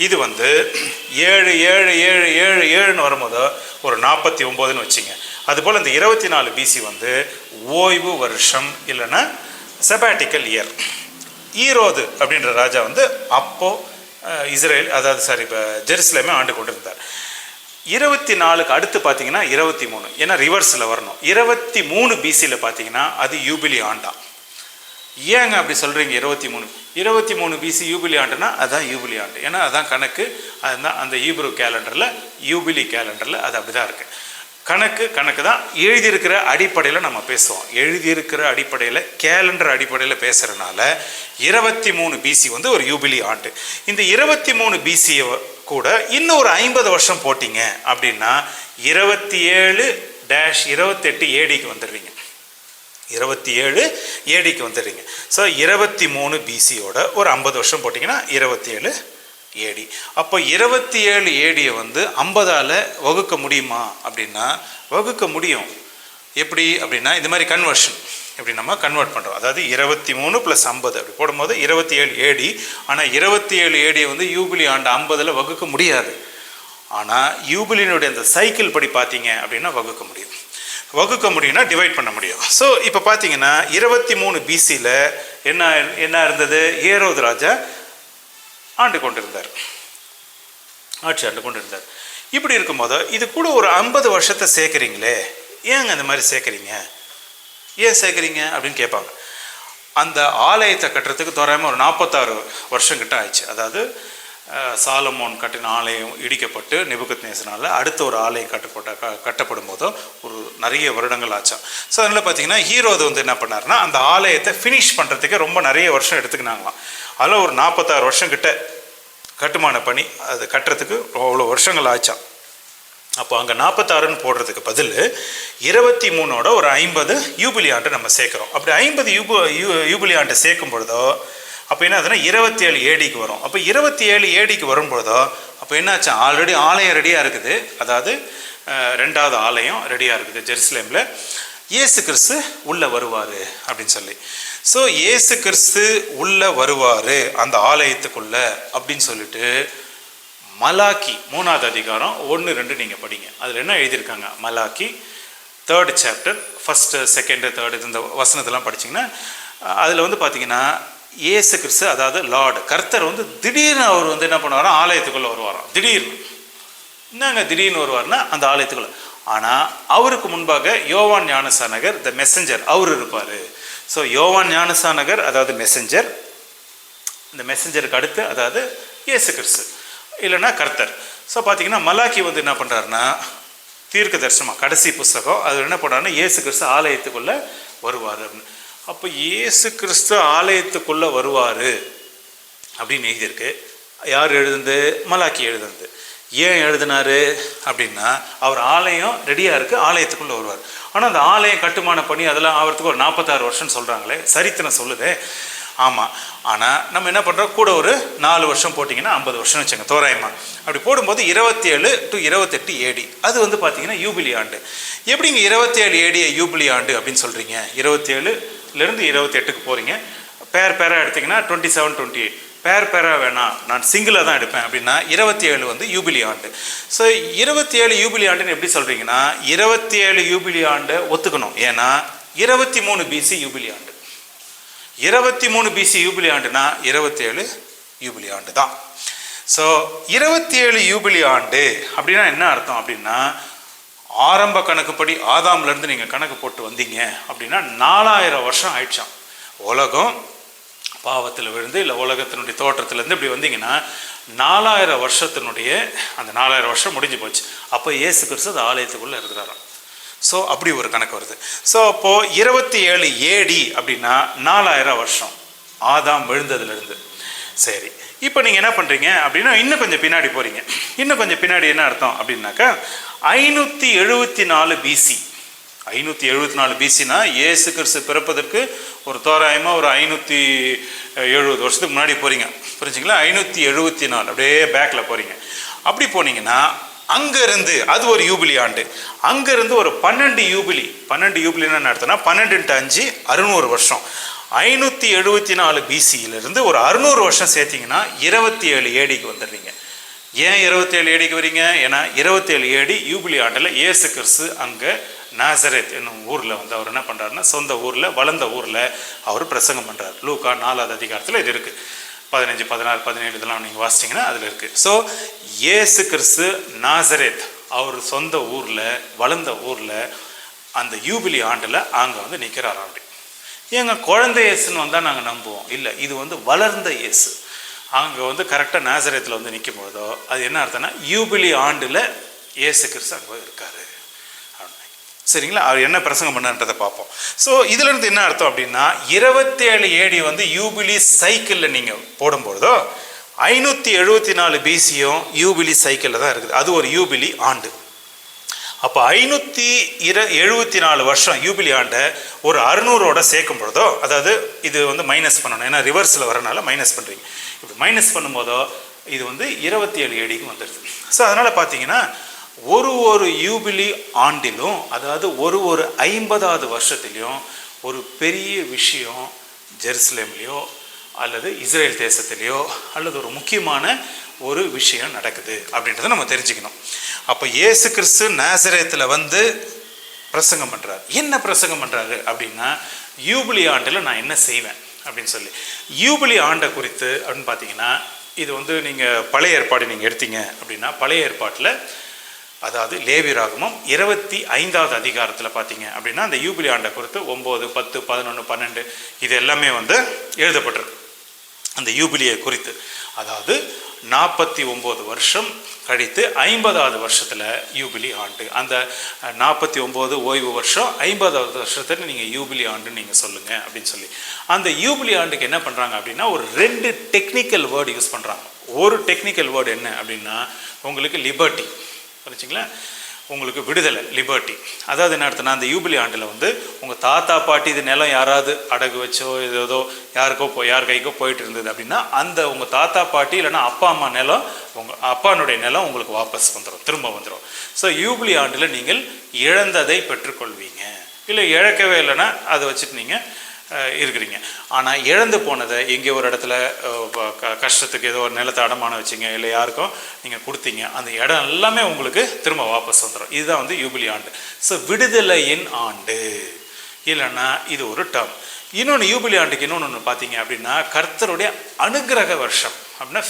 இது வந்து 7 வரும்போது ஒரு 49ன்னு வச்சுங்க. அதுபோல் இந்த 24 பிசி வந்து ஓய்வு வருஷம் இல்லைன்னா செபாட்டிக்கல் இயர். ஈரோது அப்படின்ற ராஜா வந்து அப்போது இஸ்ரேல், அதாவது இப்போ ஜெருசலேமே ஆண்டு கொண்டு இருந்தார். 24க்கு அடுத்து பார்த்தீங்கன்னா 23, ஏன்னா ரிவர்ஸில் வரணும். 23 பிசியில் பார்த்தீங்கன்னா அது யூபிலி ஆண்டா. ஏங்க அப்படி சொல்கிறீங்க? 23 பிசி யூபிலி ஆண்டுனா அதுதான் யூபிலி ஆண்டு, ஏன்னா அதுதான் கணக்கு. அதுதான் அந்த ஹீப்ரு கேலண்டரில், யூபிலி கேலண்டரில் அது அப்படி தான் இருக்குது. கணக்கு தான். எழுதியிருக்கிற அடிப்படையில் நம்ம பேசுவோம். எழுதியிருக்கிற அடிப்படையில், கேலண்டர் அடிப்படையில் பேசுகிறனால 23 பிசி வந்து ஒரு யூபிலி ஆண்டு. இந்த 23 பிசியை கூட இன்னும் ஒரு 50 வருஷம் போட்டிங்க அப்படின்னா 27-28 ஏடிக்கு வந்துடுவீங்க. 27 ஏடிக்கு வந்துடுறீங்க. ஸோ 23 பிசியோட ஒரு 50 வருஷம் போட்டிங்கன்னா 27 ஏடி. அப்போ 27 ஏடியை வந்து 50ஆல் வகுக்க முடியுமா அப்படின்னா வகுக்க முடியும். எப்படி அப்படின்னா இந்த மாதிரி கன்வர்ஷன் எப்படி நம்ம கன்வெர்ட் பண்ணுறோம். அதாவது 23 + 50 அப்படி போடும்போது 27 ஏடி. ஆனால் 27 ஏடியை வந்து யூபிலி ஆண்டு 50ல் வகுக்க முடியாது. ஆனால் யூபிலினுடைய அந்த சைக்கிள் படி பார்த்தீங்க அப்படின்னா வகுக்க முடியும். வகுக்க முடியும்னா டிவைட் பண்ண முடியும். ஸோ இப்போ பார்த்தீங்கன்னா 23 பிசியில் என்ன இருந்தது? ஏரோது ராஜா ஆண்டு கொண்டிருந்தார், ஆட்சி ஆண்டு கொண்டிருந்தார். இப்படி இருக்கும்போது இது கூட ஒரு 50 வருஷத்தை சேர்க்குறீங்களே, ஏங்க அந்த மாதிரி சேர்க்குறீங்க, ஏன் சேர்க்குறீங்க அப்படின்னு கேட்பாங்க. அந்த ஆலயத்தை கட்டுறதுக்கு தோராயமாக ஒரு 46 வருஷம் கிட்ட ஆயிடுச்சு. அதாவது சாலமோன் கட்டின ஆலயம் இடிக்கப்பட்டு நெபுகத்நேசரால் அடுத்த ஒரு ஆலயம் கட்டப்படும் போதோ ஒரு நிறைய வருடங்கள் ஆச்சாம். ஸோ அதனால் பார்த்தீங்கன்னா ஹீரோது வந்து என்ன பண்ணாருன்னா அந்த ஆலயத்தை ஃபினிஷ் பண்ணுறதுக்கே ரொம்ப நிறைய வருஷம் எடுத்துக்கினாங்களாம். அதில் ஒரு 46 வருஷம் கிட்ட கட்டுமான பணி அது கட்டுறதுக்கு அவ்வளோ வருஷங்கள் ஆச்சாம். அப்போ அங்கே 46ன்னு போடுறதுக்கு பதில் 23ஓட ஒரு 50 யூபிலி ஆண்டு நம்ம சேர்க்குறோம். அப்படி 50 யூபிலி ஆண்டை சேர்க்கும் பொழுதோ அப்போ என்ன ஆகுதுன்னா 27 ஏடிக்கு வரும். அப்போ 27 ஏடிக்கு வரும்பொழுதோ அப்போ என்னாச்சு? ஆல்ரெடி ஆலயம் ரெடியாக இருக்குது. அதாவது 2வது ஆலயம் ரெடியாக இருக்குது ஜெருசலேமில். இயேசு கிறிஸ்து உள்ளே வருவார் அப்படின்னு சொல்லி. ஸோ இயேசு கிறிஸ்து உள்ளே வருவார் அந்த ஆலயத்துக்குள்ளே அப்படின்னு சொல்லிட்டு மலாக்கி 3வது அதிகாரம் 1, 2 நீங்கள் படிங்க. அதில் என்ன எழுதியிருக்காங்க? Malachi 3rd chapter 1st, 2nd, 3rd இந்த வசனத்தெல்லாம் படிச்சிங்கன்னா அதில் வந்து பார்த்தீங்கன்னா இயேசு கிறிஸ்து அதாவது லார்டு கர்த்தர் வந்து திடீர்னு அவர் வந்து என்ன பண்ணுவாராம்? ஆலயத்துக்குள்ளே வருவாராம். திடீர்னு என்னங்க திடீர்னு வருவார்னா அந்த ஆலயத்துக்குள்ளே. ஆனால் அவருக்கு முன்பாக யோவான் ஞானசானகர் த மெசஞ்சர் அவர் இருப்பார். ஸோ யோவான் ஞானசானகர் அதாவது மெசஞ்சர், இந்த மெசஞ்சருக்கு அடுத்து அதாவது இயேசு கிறிஸ்து இல்லைன்னா கர்த்தர். ஸோ பார்த்தீங்கன்னா மலாக்கி வந்து என்ன பண்ணுறாருன்னா தீர்க்க தரிசனமாக கடைசி புஸ்தகம் அது என்ன பண்ணுறாருன்னா இயேசு கிறிஸ்து ஆலயத்துக்குள்ளே வருவார் அப்படின்னு. அப்போ இயேசு கிறிஸ்து ஆலயத்துக்குள்ளே வருவார் அப்படின்னு எழுதியிருக்கு. யார் எழுதுந்து? மலாக்கி எழுதுந்து. ஏன் எழுதினார் அப்படின்னா அவர் ஆலயம் ரெடியாக இருக்குது, ஆலயத்துக்குள்ளே வருவார். ஆனால் அந்த ஆலயம் கட்டுமான பணி அதெல்லாம் ஆகிறதுக்கு ஒரு 46 வருஷம்னு சொல்கிறாங்களே, சரித்திரம் சொல்லுது. ஆமாம். ஆனால் நம்ம என்ன பண்ணுறோம்? கூட ஒரு 4 வருஷம் போட்டிங்கன்னா 50 வருஷம்னு வச்சுங்க தோராயமாக. அப்படி போடும்போது 27 to 28 ஏடி அது வந்து பார்த்தீங்கன்னா யூபிலி ஆண்டு. எப்படிங்க 27 ஏடியை யூபிலி ஆண்டு அப்படின்னு சொல்கிறீங்க? 27லேருந்து 28க்கு போகிறீங்க. பேராக எடுத்திங்கன்னா 27, 28. பேராக வேணாம், நான் சிங்கிளாக தான் எடுப்பேன் அப்படின்னா 27 வந்து யூபிலி ஆண்டு. ஸோ 27 யூபிலி ஆண்டுன்னு எப்படி சொல்கிறீங்கன்னா 27 யூபிலி ஆண்டை ஒத்துக்கணும். ஏன்னா 23 பிசி யூபிலி ஆண்டு. 23 பிசி யூபிலி ஆண்டுனா 27 யூபிலி ஆண்டு தான். ஸோ 27 யூபிலி ஆண்டு அப்படின்னா என்ன அர்த்தம் அப்படின்னா ஆரம்ப கணக்குப்படி ஆதாம்லேருந்து நீங்கள் கணக்கு போட்டு வந்தீங்க அப்படின்னா 4000 வருஷம் ஆயிடுச்சான். உலகம் பாவத்தில் விழுந்து இல்லை உலகத்தினுடைய தோற்றத்துலேருந்து இப்படி வந்தீங்கன்னா 4000 வருஷத்தினுடைய அந்த 4000 வருஷம் முடிஞ்சு போச்சு. அப்போ இயேசு கிறிஸ்து அந்த ஆலயத்துக்குள்ளே இருக்கிறாராம். ஸோ அப்படி ஒரு கணக்கு வருது. ஸோ அப்போது 27 ஏடி அப்படின்னா 4000 வருஷம் ஆதாம் விழுந்ததுலேருந்து. சரி, இப்போ நீங்கள் என்ன பண்ணுறீங்க அப்படின்னா இன்னும் கொஞ்சம் பின்னாடி போகிறீங்க. இன்னும் கொஞ்சம் பின்னாடி என்ன அர்த்தம் அப்படின்னாக்கா 574 பிசி. 574 பிசினா இயேசு கிறிஸ்து பிறப்பதற்கு ஒரு தோராயமாக ஒரு 570 வருஷத்துக்கு முன்னாடி போகிறீங்க. புரிஞ்சுங்களா? 574 அப்படியே பேக்கில் போகிறீங்க. அப்படி போனீங்கன்னா அங்கேருந்து அது ஒரு யூபிலி ஆண்டு. அங்கேருந்து ஒரு 12 யூபிலி. 12 யூபிலின்னு என்ன அர்த்தம்னா 12 × 5 600 வருஷம். 574 பிசியிலிருந்து ஒரு 600 வருஷம் சேர்த்திங்கன்னா 27 ஏடிக்கு வந்துடுறீங்க. ஏன் 27 ஏடிக்கு வரீங்க? ஏன்னா 27 ஏடி யூபிலி ஆண்டில் இயேசு கிறிஸ்து அங்கே நாசரேத் என்னும் ஊரில் வந்து அவர் என்ன பண்ணுறாருன்னா சொந்த ஊரில் வளர்ந்த ஊரில் அவர் பிரசங்கம் பண்ணுறார். லூக்கா 4வது அதிகாரத்தில் இது இருக்குது. 15, 16, 17 இதெல்லாம் நீங்கள் வாசிச்சிங்கன்னா அதில் இருக்குது. ஸோ இயேசு கிறிஸ்து நாசரேத் அவர் சொந்த ஊரில் வளர்ந்த ஊரில் அந்த யூபிலி ஆண்டில் அங்கே வந்து நிற்கிறார். அப்படி ஏங்க குழந்தை இயேசுன்னு வந்தால் நாங்கள் நம்புவோம். இல்லை, இது வந்து வளர்ந்த இயேசு. அங்கே வந்து கரெக்டாக நாசரேத்தில் வந்து நிற்கும் பொழுதோ அது என்ன அர்த்தம்னா யூபிலி ஆண்டில் இயேசு கிறிஸ்து அங்கே இருக்கார். சரிங்களா? அவர் என்ன பிரசங்கம் பண்ணன்றதை பார்ப்போம். ஸோ இதுலேருந்து என்ன அர்த்தம் அப்படின்னா 27 ஏடி வந்து யூபிலி சைக்கிளில் நீங்கள் போடும்பொழுதோ 574 பிசியும் யூபிலி சைக்கிளில் தான் இருக்குது. அது ஒரு யூபிலி ஆண்டு. அப்போ 574 வருஷம் யூபிலி ஆண்டை ஒரு 600ஓட சேர்க்கும் பொழுதோ, அதாவது இது வந்து மைனஸ் பண்ணணும், ஏன்னா ரிவர்ஸில் வரனால மைனஸ் பண்ணுறீங்க. இப்படி மைனஸ் பண்ணும்போதோ இது வந்து 27 ஏடிக்கு வந்துடுது. ஸோ அதனால் பார்த்தீங்கன்னா ஒரு யூபிலி ஆண்டிலும், அதாவது ஒரு 50வது வருஷத்துலேயும் ஒரு பெரிய விஷயம் ஜெருசலேம்லேயோ அல்லது இஸ்ரேல் தேசத்துலேயோ அல்லது ஒரு முக்கியமான ஒரு விஷயம் நடக்குது அப்படின்றத நம்ம தெரிஞ்சுக்கணும். அப்போ இயேசு கிறிஸ்து நாசரேத்தில் வந்து பிரசங்கம் பண்ணுறாரு. என்ன பிரசங்கம் பண்ணுறாரு அப்படின்னா, யூபிலி ஆண்டில் நான் என்ன செய்வேன் அப்படின்னு சொல்லி. யூபிலி ஆண்டை குறித்து அப்படின்னு பார்த்தீங்கன்னா, இது வந்து நீங்கள் பழைய ஏற்பாடு நீங்கள் எடுத்தீங்க அப்படின்னா, பழைய ஏற்பாட்டில் அதாவது லேவியராகமம் 25வது அதிகாரத்தில் பார்த்தீங்க அப்படின்னா, அந்த யூபிலி ஆண்டை குறித்து 9, 10, 11, 12 இது எல்லாமே வந்து எழுதப்பட்டிருக்கு அந்த யூபிலியை குறித்து. அதாவது 49 வருஷம் கழித்து 50வது வருஷத்தில் யூபிலி ஆண்டு. அந்த 49 ஓய்வு வருஷம், 50வது வருஷத்தில் நீங்கள் யூபிலி ஆண்டுன்னு நீங்கள் சொல்லுங்கள் அப்படின்னு சொல்லி. அந்த யூபிலி ஆண்டுக்கு என்ன பண்ணுறாங்க அப்படின்னா, ஒரு 2 டெக்னிக்கல் வேர்டு யூஸ் பண்ணுறாங்க. ஒரு டெக்னிக்கல் வேர்டு என்ன அப்படின்னா, உங்களுக்கு லிபர்ட்டி, புரிஞ்சுங்களா, உங்களுக்கு விடுதலை, லிபர்ட்டி. அதாவது என்ன அர்த்தம்னா, அந்த யூபிலி ஆண்டில் வந்து உங்கள் தாத்தா பாட்டி இது நிலம் யாராவது அடகு வச்சோ ஏதோ யார் கைக்கோ போயிட்டு இருந்தது அப்படின்னா, அந்த உங்கள் தாத்தா பாட்டி இல்லைன்னா அப்பா அம்மா நிலம், உங்கள் அப்பானுடைய நிலம் உங்களுக்கு வாபஸ் வந்துடும், திரும்ப வந்துடும். ஸோ யூபிலி ஆண்டில் நீங்கள் இழந்ததை பெற்றுக்கொள்வீங்க. இல்லை இழக்கவே இல்லைன்னா அதை வச்சுட்டு நீங்கள் இருக்கிறீங்க. ஆனால் இழந்து போனதை எங்கே ஒரு இடத்துல கஷ்டத்துக்கு ஏதோ ஒரு நிலத்தை அடமான வச்சிங்க, இல்லை யாருக்கும் நீங்கள் கொடுத்தீங்க, அந்த இடம் எல்லாமே உங்களுக்கு திரும்ப வாபஸ் வந்துடும். இதுதான் வந்து யூபிலி ஆண்டு. ஸோ விடுதலையின் ஆண்டு இல்லைன்னா இது ஒரு டேர்ம். இன்னொன்று யூபிலி ஆண்டுக்கு இன்னொன்று பார்த்தீங்க அப்படின்னா, கர்த்தருடைய அனுகிரக வருஷம் அப்படின்னா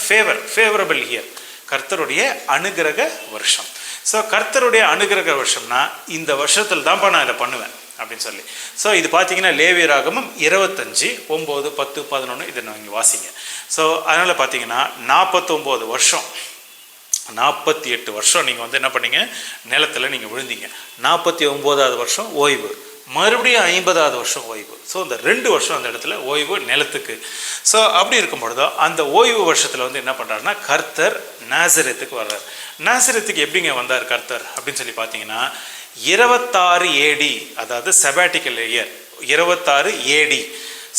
ஃபேவரபிள் இயர், கர்த்தருடைய அனுகிரக வருஷம். ஸோ கர்த்தருடைய அனுகிரக வருஷம்னா இந்த வருஷத்தில் தான்ப்பா நான் இதை பண்ணுவேன் அப்படின்னு சொல்லி. ஸோ இது பார்த்தீங்கன்னா லேவியராகமம் 25, 9, 10, 11 இதை நீங்கள் வாசிங்க. ஸோ அதனால் பார்த்தீங்கன்னா 49 வருஷம், 48 வருஷம் நீங்கள் வந்து என்ன பண்ணீங்க, நிலத்தில் நீங்கள் விழுந்தீங்க. 49வது வருஷம் ஓய்வு, மறுபடியும் 50வது வருஷம் ஓய்வு. ஸோ இந்த 2 வருஷம் அந்த இடத்துல ஓய்வு நிலத்துக்கு. ஸோ அப்படி இருக்கும் பொழுதோ அந்த ஓய்வு வருஷத்தில் வந்து என்ன பண்ணுறாருன்னா, கர்த்தர் நாசரேத்துக்கு வர்றார். நாசரேத்துக்கு எப்படிங்க வந்தார் கர்த்தர் அப்படின்னு சொல்லி பார்த்தீங்கன்னா, 26 AD, அதாவது செபாட்டிக்கல் இயர், 26 AD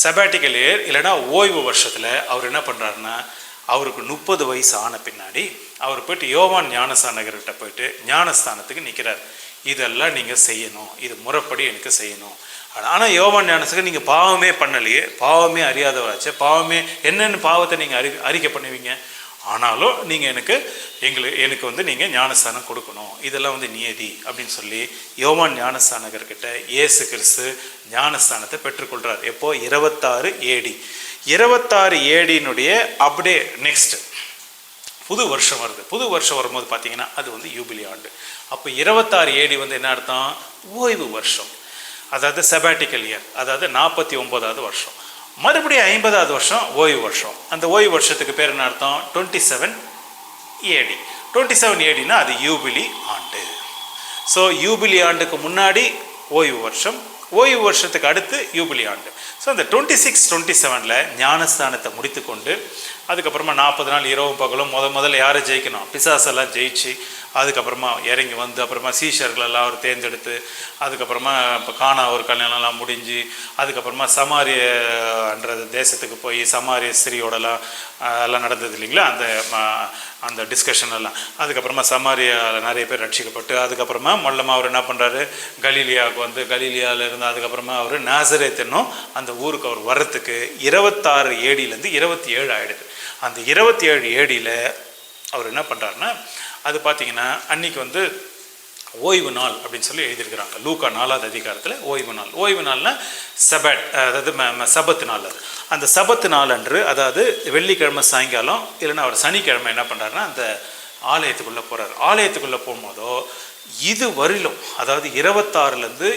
செபாட்டிக்கல் இயர் இல்லைன்னா ஓய்வு வருஷத்தில் அவர் என்ன பண்ணுறாருன்னா, அவருக்கு 30 வயசு ஆன பின்னாடி அவர் போயிட்டு யோவான் ஞானஸ்நானகர்கிட்ட போயிட்டு ஞானஸ்தானத்துக்கு நிற்கிறார். இதெல்லாம் நீங்கள் செய்யணும், இது முறைப்படி எனக்கு செய்யணும். ஆனால் யோவான் ஞானஸ்நானகர் நீங்கள் பாவமே பண்ணலையே, பாவமே அறியாதவராச்சே, பாவமே என்னென்னு பாவத்தை நீங்கள் அறிக்கை பண்ணுவீங்க, ஆனாலும் நீங்கள் எனக்கு வந்து நீங்கள் ஞானஸ்தானம் கொடுக்கணும், இதெல்லாம் வந்து நியதி அப்படின்னு சொல்லி யோவான் ஞானஸ்நானகர்கிட்ட இயேசு கிறிஸ்து ஞானஸ்தானத்தை பெற்றுக்கொள்கிறார். எப்போ? 26 AD. 26 AD அப்படியே நெக்ஸ்ட் புது வருஷம் வருது. புது வருஷம் வரும்போது பார்த்தீங்கன்னா அது வந்து யூபிலி ஆண்டு. அப்போ 26 AD வந்து என்ன அர்த்தம்? ஓய்வு வருஷம், அதாவது செபாட்டிக்கல் இயர், அதாவது 49வது வருஷம். மறுபடியும் 50வது வருஷம் ஓய்வு வருஷம். அந்த ஓய்வு வருஷத்துக்கு பேர் என்ன அர்த்தம்? 27 AD. 27 ADனா அது யூபிலி ஆண்டு. ஸோ யூபிலி ஆண்டுக்கு முன்னாடி ஓய்வு வருஷம், ஓய்வு வருஷத்துக்கு அடுத்து யூபிலி ஆண்டு. ஸோ அந்த 26, 27 ஞானஸ்தானத்தை முடித்து கொண்டு அதுக்கப்புறமா 40 நாள் இரவும் பகலும் முதல்ல யாரை ஜெயிக்கணும்? பிசாசெல்லாம் ஜெயிச்சு அதுக்கப்புறமா இறங்கி வந்து அப்புறமா சீஷர்களெல்லாம் அவர் தேர்ந்தெடுத்து அதுக்கப்புறமா இப்போ கானா ஒரு கல்யாணம்லாம் முடிஞ்சு அதுக்கப்புறமா சமாரியன்ற தேசத்துக்கு போய் சமாரிய ஸ்திரியோடலாம் எல்லாம் நடந்தது இல்லைங்களா, அந்த டிஸ்கஷன் எல்லாம். அதுக்கப்புறமா சமாரியாவில் நிறைய பேர் ரட்சிக்கப்பட்டு அதுக்கப்புறமா மொல்லமாக அவர் என்ன பண்ணுறாரு, கலீலியாவுக்கு வந்து கலீலியாவிலேருந்து அதுக்கப்புறமா அவர் நாசரேத் என்னும் அந்த ஊருக்கு அவர் வர்றதுக்கு 26 ADலேருந்து 27 ஆகிடுது. அந்த 27 ADயில் அவர் என்ன பண்ணுறாருன்னா, அது பார்த்திங்கன்னா அன்றைக்கி வந்து ஓய்வு நாள் அப்படின்னு சொல்லி எழுதியிருக்கிறாங்க. லூக்கா 4வது அதிகாரத்தில் ஓய்வு நாள். ஓய்வு நாள்னால் சபட், அதாவது சபத்து நாள். அது அந்த சபத்து நாள் அன்று, அதாவது வெள்ளிக்கிழமை சாயங்காலம் இல்லைன்னா அவர் சனிக்கிழமை என்ன பண்ணுறாருன்னா அந்த ஆலயத்துக்குள்ளே போகிறார். ஆலயத்துக்குள்ளே போகும்போதோ இது வரையிலும், அதாவது 26லேருந்து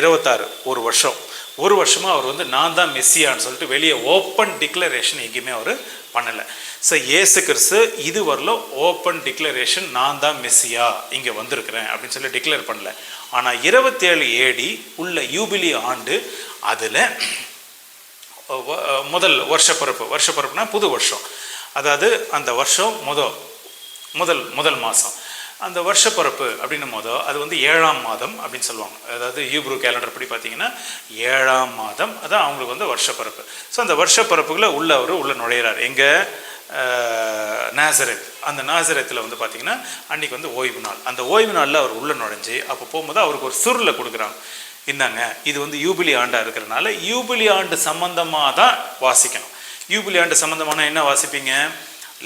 26 ஒரு வருஷமாக அவர் வந்து நான் தான் மெஸ்ஸியான்னு சொல்லிட்டு வெளியே ஓப்பன் டிக்ளரேஷன் எங்கேயுமே அவர் பண்ணலை. ஸோ இயேசு கிறிஸ்து இது வரலும் ஓப்பன் டிக்ளரேஷன் நான் தான் மெஸ்ஸியா இங்கே வந்திருக்கிறேன் அப்படின்னு சொல்லி டிக்ளேர் பண்ணல. ஆனால் 27 AD உள்ள யூபிலி ஆண்டு, அதில் முதல் வருஷப்பிறப்புனா புது வருஷம், அதாவது அந்த வருஷம் முதல் மாதம் அந்த வருஷப்பிறப்பு அப்படின்னும் போதோ அது வந்து 7ஆம் மாதம் அப்படின்னு சொல்லுவாங்க. அதாவது ஹீப்ரு கேலண்டர் படி பார்த்தீங்கன்னா 7ஆம் மாதம் அதான் அவங்களுக்கு வந்து வருஷப்பிறப்பு. ஸோ அந்த வருஷப்பிறப்புகளை உள்ள நுழையிறார். எங்கே? நாசரேத். அந்த நாசரேத்தில் வந்து பார்த்திங்கன்னா அன்றைக்கி வந்து ஓய்வு நாள். அந்த ஓய்வு நாளில் அவர் உள்ளே நுழைஞ்சு அப்போ போகும்போது அவருக்கு ஒரு சுருளை கொடுக்குறாங்க. இந்தாங்க, இது வந்து யூபிலி ஆண்டாக இருக்கிறனால யூபிலி ஆண்டு சம்பந்தமாக தான் வாசிக்கணும். யூபிலி ஆண்டு சம்பந்தமான என்ன வாசிப்பீங்க?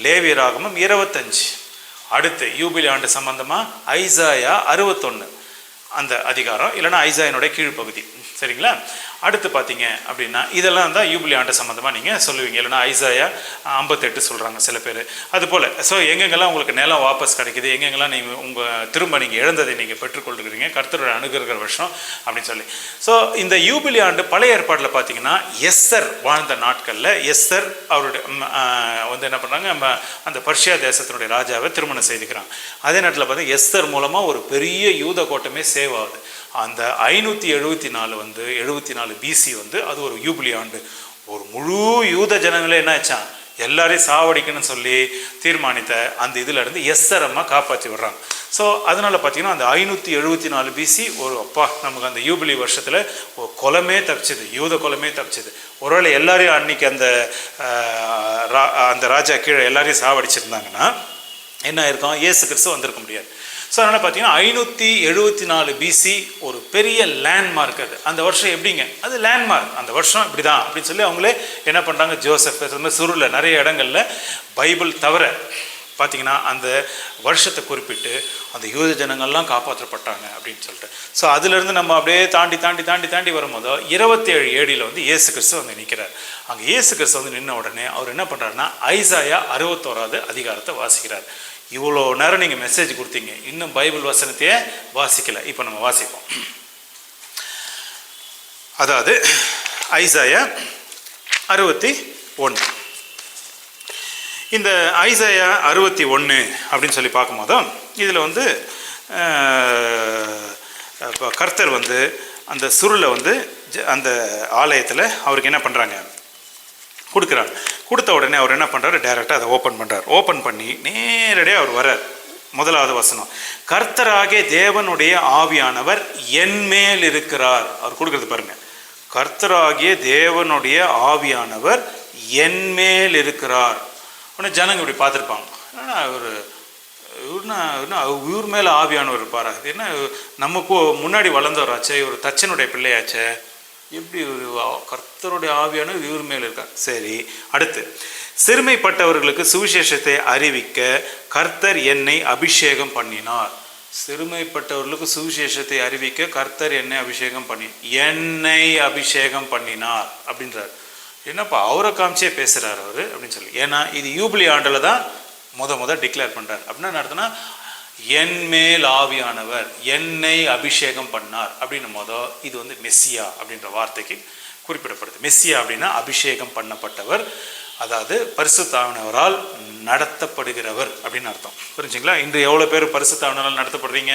லேவியராகமம் 25. அடுத்து யூபிலி ஆண்டு சம்பந்தமாக ஐசாயா 61 அந்த அதிகாரம், இல்லைனா ஐசாயனுடைய கீழ்ப்பகுதி. சரிங்களா? அடுத்து பார்த்தீங்க அப்படின்னா இதெல்லாம் தான் யூபிலி ஆண்டு சம்மந்தமாக நீங்கள் சொல்லுவீங்க. இல்லைனா ஐசாயா 58 சொல்கிறாங்க சில பேர். அதுபோல் ஸோ எங்கெங்கெல்லாம் உங்களுக்கு நிலம் வாபஸ் கிடைக்குது, எங்கெங்கெல்லாம் நீங்கள் திரும்ப நீங்கள் இழந்ததை நீங்கள் பெற்றுக்கொள்கிறீங்க, கர்த்தருடைய அனுகிரக வருஷம் அப்படின்னு சொல்லி. ஸோ இந்த யூபிலி ஆண்டு பழைய ஏற்பாட்டில் பார்த்தீங்கன்னா எஸ்தர் வாழ்ந்த நாட்களில் எஸ்தர் அவருடைய வந்து என்ன பண்ணுறாங்க, அந்த பர்ஷியா தேசத்தினுடைய ராஜாவை திருமணம் செய்துக்கிறாங்க. அதே நேரத்தில் பார்த்தீங்கன்னா எஸ்தர் மூலமாக ஒரு பெரிய யூத கோட்டமே சேவ் ஆகுது. அந்த 574 வந்து 74 பிசி வந்து அது ஒரு யூபிலி ஆண்டு. ஒரு முழு யூத ஜனங்களே என்ன ஆச்சான், எல்லாரையும் சாவடிக்கணும்னு சொல்லி தீர்மானித்த அந்த இதில் இருந்து எஸ்தர் அம்மா காப்பாற்றி விடுறாங்க. ஸோ அதனால் பார்த்தீங்கன்னா அந்த 574 பிசி ஒரு நமக்கு அந்த யூபிலி வருஷத்தில் ஒரு குலமே தப்பிச்சுது, யூத குலமே தப்பிச்சுது. ஒருவேளை எல்லாரையும் அன்னைக்கு அந்த ராஜா கீழே எல்லாரையும் சாவடிச்சிருந்தாங்கன்னா என்ன ஆயிருக்கும், இயேசு கிறிஸ்து வந்திருக்க முடியாது. ஸோ அதனால் பார்த்தீங்கன்னா 574 பிசி ஒரு பெரிய லேண்ட்மார்க். அது அந்த வருஷம் எப்படிங்க, அது லேண்ட்மார்க், அந்த வருஷம் இப்படி தான் அப்படின்னு சொல்லி அவங்களே என்ன பண்ணுறாங்க, ஜோசப் சுருளில் நிறைய இடங்களில் பைபிள் தவிர பார்த்தீங்கன்னா அந்த வருஷத்தை குறிப்பிட்டு அந்த யூத ஜனங்கள்லாம் காப்பாற்றப்பட்டாங்க அப்படின்னு சொல்லிட்டு. ஸோ அதுலேருந்து நம்ம அப்படியே தாண்டி தாண்டி தாண்டி தாண்டி வரும்போதோ 27 AD வந்து இயேசு கிறிஸ்து வந்து நிற்கிறார். அங்கே இயேசு கிறிஸ்து வந்து நின்ன உடனே அவர் என்ன பண்ணுறாருன்னா ஐசாயா 61வது அதிகாரத்தை வாசிக்கிறார். இவ்வளோ நேரம் நீங்கள் மெசேஜ் கொடுத்தீங்க, இன்னும் பைபிள் வசனத்தையே வாசிக்கலை. இப்போ நம்ம வாசிப்போம். அதாவது ஐசாயா 61. இந்த ஐசாயா 61 அப்படின்னு சொல்லி பார்க்கும்போதும் இதில் வந்து கர்த்தர் வந்து அந்த சுருளை வந்து அந்த ஆலயத்தில் அவருக்கு என்ன பண்ணுறாங்க, கொடுக்குறாங்க. கொடுத்த உடனே அவர் என்ன பண்ணுறாரு, டைரெக்டாக அதை ஓப்பன் பண்ணுறார். ஓப்பன் பண்ணி நேரடியாக அவர் வர்றார். முதலாவது வசனம், கர்த்தராகிய தேவனுடைய ஆவியானவர் என்மேல் இருக்கிறார். அவர் கொடுக்குறது பாருங்க, கர்த்தராகிய தேவனுடைய ஆவியானவர் என்மேல் இருக்கிறார். உடனே ஜனங்க இப்படி பார்த்துருப்பாங்க, இவர் மேலே ஆவியானவர் இருப்பாரா, இது என்ன நமக்கு முன்னாடி வளர்ந்தவராச்சே, ஒரு தச்சனுடைய பிள்ளையாச்சே, எப்படி ஒரு கர்த்தருடைய ஆவியானவர் இவர் மேல் இருக்கார். சரி, அடுத்து, சிறுமைப்பட்டவர்களுக்கு சுவிசேஷத்தை அறிவிக்க கர்த்தர் என்னை அபிஷேகம் பண்ணினார். சிறுமைப்பட்டவர்களுக்கு சுவிசேஷத்தை அறிவிக்க கர்த்தர் என்னை அபிஷேகம் பண்ணினார் அப்படின்றார். என்னப்பா அவரை காமிச்சே பேசுகிறார் அவர் அப்படின்னு சொல்லி. ஏன்னா இது யூபிலி ஆண்டில் தான் முத டிக்ளேர் பண்ணுறார். அப்படின்னா நடத்தினா என் மேல் ஆவியானவர் என்னை அபிஷேகம் பண்ணார் அப்படின்னும் போதோ இது வந்து மெஸ்ஸியா அப்படின்ற வார்த்தைக்கு குறிப்பிடப்படுது. மெஸ்ஸியா அப்படின்னா அபிஷேகம் பண்ணப்பட்டவர், அதாவது பரிசுத்த ஆவியானவரால் நடத்தப்படுகிறவர் அப்படின்னு அர்த்தம். புரிஞ்சுங்களா? இன்று எவ்வளோ பேர் பரிசுத்த ஆவியானவரால் நடத்தப்படுறீங்க?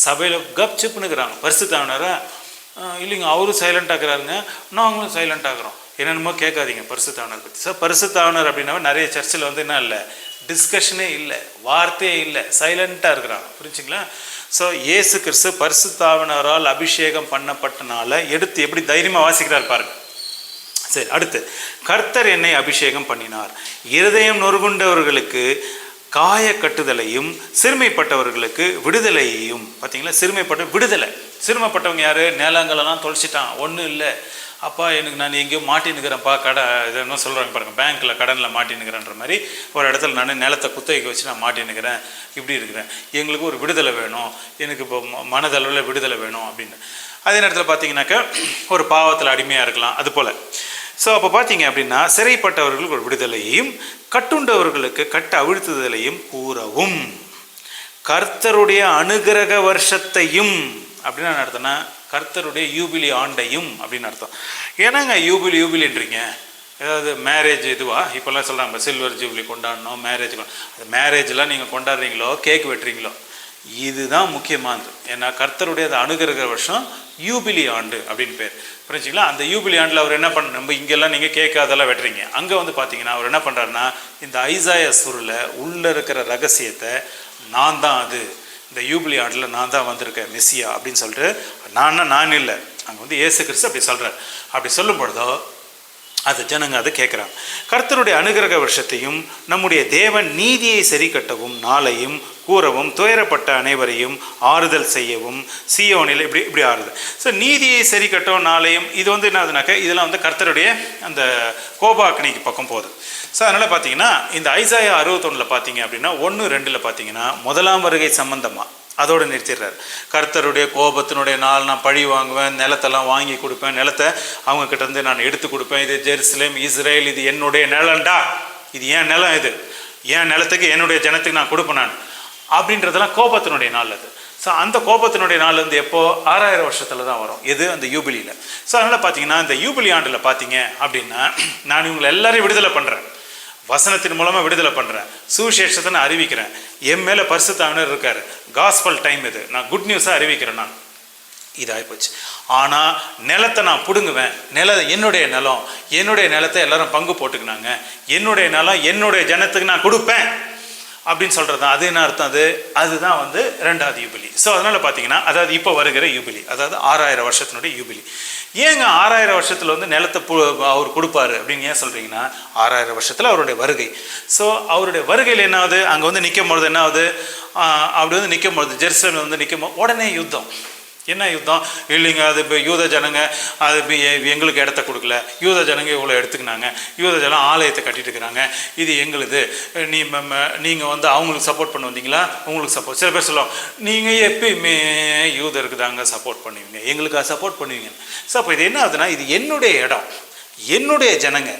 சபையில் கப் சிப்புனுக்குறாங்க. பரிசுத்த ஆவியானவரா இல்லைங்க, அவரும் சைலண்ட் ஆகுறாருங்க, நாங்களும் சைலண்ட் ஆகுறோம். என்னென்னமோ கேட்காதீங்க பரிசுத்த ஆவியானவர் பற்றி. ஸோ பரிசுத்த ஆவியானவர் அப்படின்னா நிறைய சர்ச்சில் வந்து என்ன இல்லை, டிஸ்கஷனே இல்லை, வார்த்தையே இல்லை, சைலண்ட்டாக இருக்கிறாங்க. புரிஞ்சுங்களா? ஸோ இயேசு கிறிஸ்து பரிசுத்த ஆவியானவரால் அபிஷேகம் பண்ணப்பட்டனால எடுத்து எப்படி தைரியமாக வாசிக்கிறார் பாருங்க. சரி, அடுத்து, கர்த்தர் என்னை அபிஷேகம் பண்ணினார், இருதயம் நொறுகுண்டவர்களுக்கு காய கட்டுதலையும் சிறுமைப்பட்டவர்களுக்கு விடுதலையையும். பார்த்தீங்களா? விடுதலை. சிறுமைப்பட்டவங்க யார்? நிலங்களெல்லாம் தொலைச்சிட்டான், ஒன்றும் இல்லை, அப்பா எனக்கு நான் எங்கேயோ மாட்டின்னுக்கிறேன்ப்பா, இது என்ன சொல்கிறாங்க பாருங்கள், பேங்க்கில் கடனில் மாட்டின்னுக்கிறேன்ற மாதிரி ஒரு இடத்துல நான் நிலத்தை குத்தகைக்கு வச்சு நான் மாட்டின்னுக்கிறேன், இப்படி இருக்கிறேன், எங்களுக்கு ஒரு விடுதலை வேணும், எனக்கு இப்போ மனதளவில் விடுதலை வேணும் அப்படின்னு. அதே நேரத்தில் பார்த்தீங்கன்னாக்கா ஒரு பாவத்தில் அடிமையாக இருக்கலாம், அது போல். ஸோ அப்போ பார்த்தீங்க அப்படின்னா சிறைப்பட்டவர்களுக்கு ஒரு விடுதலையையும் கட்டுண்டவர்களுக்கு கட்ட அவிழ்த்துதலையும் கூறவும், கர்த்தருடைய அனுகிரக வருஷத்தையும் அப்படின்னா அர்த்தம்னா கர்த்தருடைய யூபிலி ஆண்டையும் அப்படின்னு அர்த்தம். ஏன்னாங்க யூபிலின்றீங்க, ஏதாவது மேரேஜ் இதுவா? இப்போல்லாம் சொல்கிறாங்க சில்வர் ஜூபிலி கொண்டாடணும், மேரேஜெலாம் நீங்கள் கொண்டாடுறீங்களோ, கேக் வெட்டுறீங்களோ, இதுதான் முக்கியமானது. ஏன்னா கர்த்தருடைய அந்த அனுகிரக வருஷம் யூபிலி ஆண்டு அப்படின்னு பேர். புரிஞ்சுங்களா? அந்த யூபிலி ஆண்டில் அவர் என்ன பண்ண, நம்ம இங்கெல்லாம் நீங்கள் கேட்க அதெல்லாம் வெட்டுறீங்க, அங்கே வந்து பார்த்தீங்கன்னா அவர் என்ன பண்ணுறாருன்னா இந்த ஐசாயா சுருளை உள்ளே இருக்கிற ரகசியத்தை நான் தான் அது இந்த யூபிலி ஆண்டில் நான் தான் வந்திருக்கேன் மெஸ்ஸியா அப்படின்னு சொல்லிட்டு, நான் இல்லை, அங்கே வந்து இயேசு கிறிஸ்து அப்படி சொல்கிறார். அப்படி சொல்லும் பொழுதோ அது ஜனங்க அதை கேட்குறாங்க. கர்த்தருடைய அனுகிரக வருஷத்தையும் நம்முடைய தேவன் நீதியை சரி கட்டவும் நாளையும் கூறவும் துயரப்பட்ட அனைவரையும் ஆறுதல் செய்யவும் சீயோனில் இப்படி ஆறுதல். ஸோ நீதியை சரி கட்டவும் நாளையும், இது வந்து என்னதுனாக்கா இதெல்லாம் வந்து கர்த்தருடைய அந்த கோபாக்னிக்கு பக்கம் போகுது. ஸோ அதனால் பார்த்தீங்கன்னா இந்த ஐசாயா 61 பார்த்தீங்க அப்படின்னா 1:2 பார்த்தீங்கன்னா முதலாம் வருகை சம்பந்தமாக அதோடு நிறுத்திடுறாரு. கர்த்தருடைய கோபத்தினுடைய நாள், நான் பழி வாங்குவேன், நிலத்தெல்லாம் வாங்கி கொடுப்பேன், நிலத்தை அவங்கக்கிட்ட இருந்து நான் எடுத்து கொடுப்பேன், இது ஜெருசலேம் இஸ்ரேல் இது என்னுடைய நிலம்டா, இது ஏன் நிலம், இது ஏன் நிலத்துக்கு என்னுடைய ஜனத்துக்கு நான் கொடுப்பேன் நான் அப்படின்றதெல்லாம் கோபத்தினுடைய நாள் அது. ஸோ அந்த கோபத்தினுடைய நாள் வந்து எப்போ 6000 வருஷத்தில் தான் வரும், எது அந்த யூபிலியில். ஸோ அதனால் பார்த்தீங்கன்னா இந்த யூபிலி ஆண்டில் பார்த்தீங்க அப்படின்னா நான் இவங்களை எல்லாரையும் விடுதலை பண்ணுறேன், வசனத்தின் மூலமாக விடுதலை பண்ணுறேன், சுவிசேஷத்தை நான் அறிவிக்கிறேன், என் மேலே பரிசுத்தாவினர் இருக்கார், காஸ்பல் டைம் இது, நான் குட் நியூஸாக அறிவிக்கிறேன் நான். இதாகிப்போச்சு. ஆனால் நிலத்தை நான் பிடுங்குவேன், என்னுடைய நிலம், என்னுடைய நிலத்தை எல்லாரும் பங்கு போட்டுக்கினாங்க, என்னுடைய நிலம் என்னுடைய ஜனத்துக்கு நான் கொடுப்பேன் அப்படின்னு சொல்கிறது தான். அது என்ன அர்த்தம்? அதுதான் வந்து 2வது யூபிலி. ஸோ அதனால் பார்த்தீங்கன்னா அதாவது இப்போ வருகிற யூபிலி, அதாவது 6000 வருஷத்தினுடைய யூபிலி. ஏங்க 6000 வருஷத்தில் வந்து நிலத்தை அவர் கொடுப்பாரு அப்படின்னு ஏன் சொல்கிறீங்கன்னா 6000 வருஷத்தில் அவருடைய வருகை. ஸோ அவருடைய வருகையில் என்ன ஆகுது, அங்கே வந்து நிற்கும் பொழுது என்ன ஆகுது, அப்படி வந்து நிற்கும் பொழுது ஜெருசலேம் வந்து நிற்கும் போது உடனே யுத்தம். என்ன யுத்தம்? இல்லைங்க, அது இப்போ யூத ஜனங்க அது எங்களுக்கு இடத்த கொடுக்கல, யூத ஜனங்க இவ்வளோ எடுத்துக்கினாங்க, யூத ஜனம் ஆலயத்தை கட்டிட்டு இருக்கிறாங்க, இது எங்களுது, நீங்கள் வந்து அவங்களுக்கு சப்போர்ட் பண்ண வந்தீங்களா, உங்களுக்கு சப்போர்ட். சில பேர் சொல்லுவோம், நீங்கள் எப்பயுமே யூதருக்கு தாங்க சப்போர்ட் பண்ணுவீங்க, எங்களுக்கு சப்போர்ட் பண்ணுவீங்க. ஸோ அப்போ இது என்ன ஆகுதுன்னா, இது என்னுடைய இடம், என்னுடைய ஜனங்க,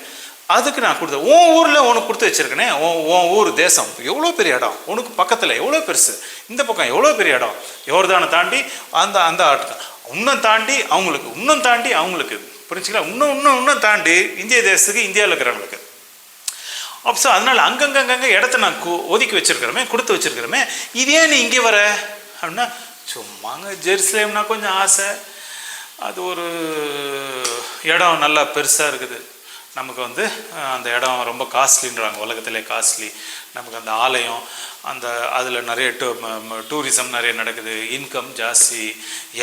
அதுக்கு நான் கொடுத்தேன். உன் ஊரில் உனக்கு கொடுத்து வச்சுருக்கேனே, உன் ஊர் தேசம் எவ்வளோ பெரிய இடம், உனக்கு பக்கத்தில் எவ்வளோ பெருசு, இந்த பக்கம் எவ்வளோ பெரிய இடம், யோர்தானை தாண்டி அந்த ஆட்டுக்கு இன்னும் தாண்டி அவங்களுக்கு, இன்னும் தாண்டி அவங்களுக்கு, புரிஞ்சுங்களா, இன்னும் தாண்டி இந்திய தேசத்துக்கு, இந்தியாவில் இருக்கிறவங்களுக்கு. அப்போ ஸோ அதனால் அங்கங்கே இடத்த நான் ஒதுக்கி வச்சுருக்கிறோமே, கொடுத்து வச்சுருக்கிறோமே, இதே நீ இங்கே வர அப்படின்னா, சும்மாங்க ஜெருசலேம்னா கொஞ்சம் ஆசை, அது ஒரு இடம் நல்லா பெருசாக இருக்குது, நமக்கு வந்து அந்த இடம் ரொம்ப காஸ்ட்லின்றாங்க, உலகத்திலே காஸ்ட்லி, நமக்கு அந்த ஆலயம் அந்த அதில் நிறைய டூரிசம் நிறைய நடக்குது, இன்கம் ஜாஸ்தி,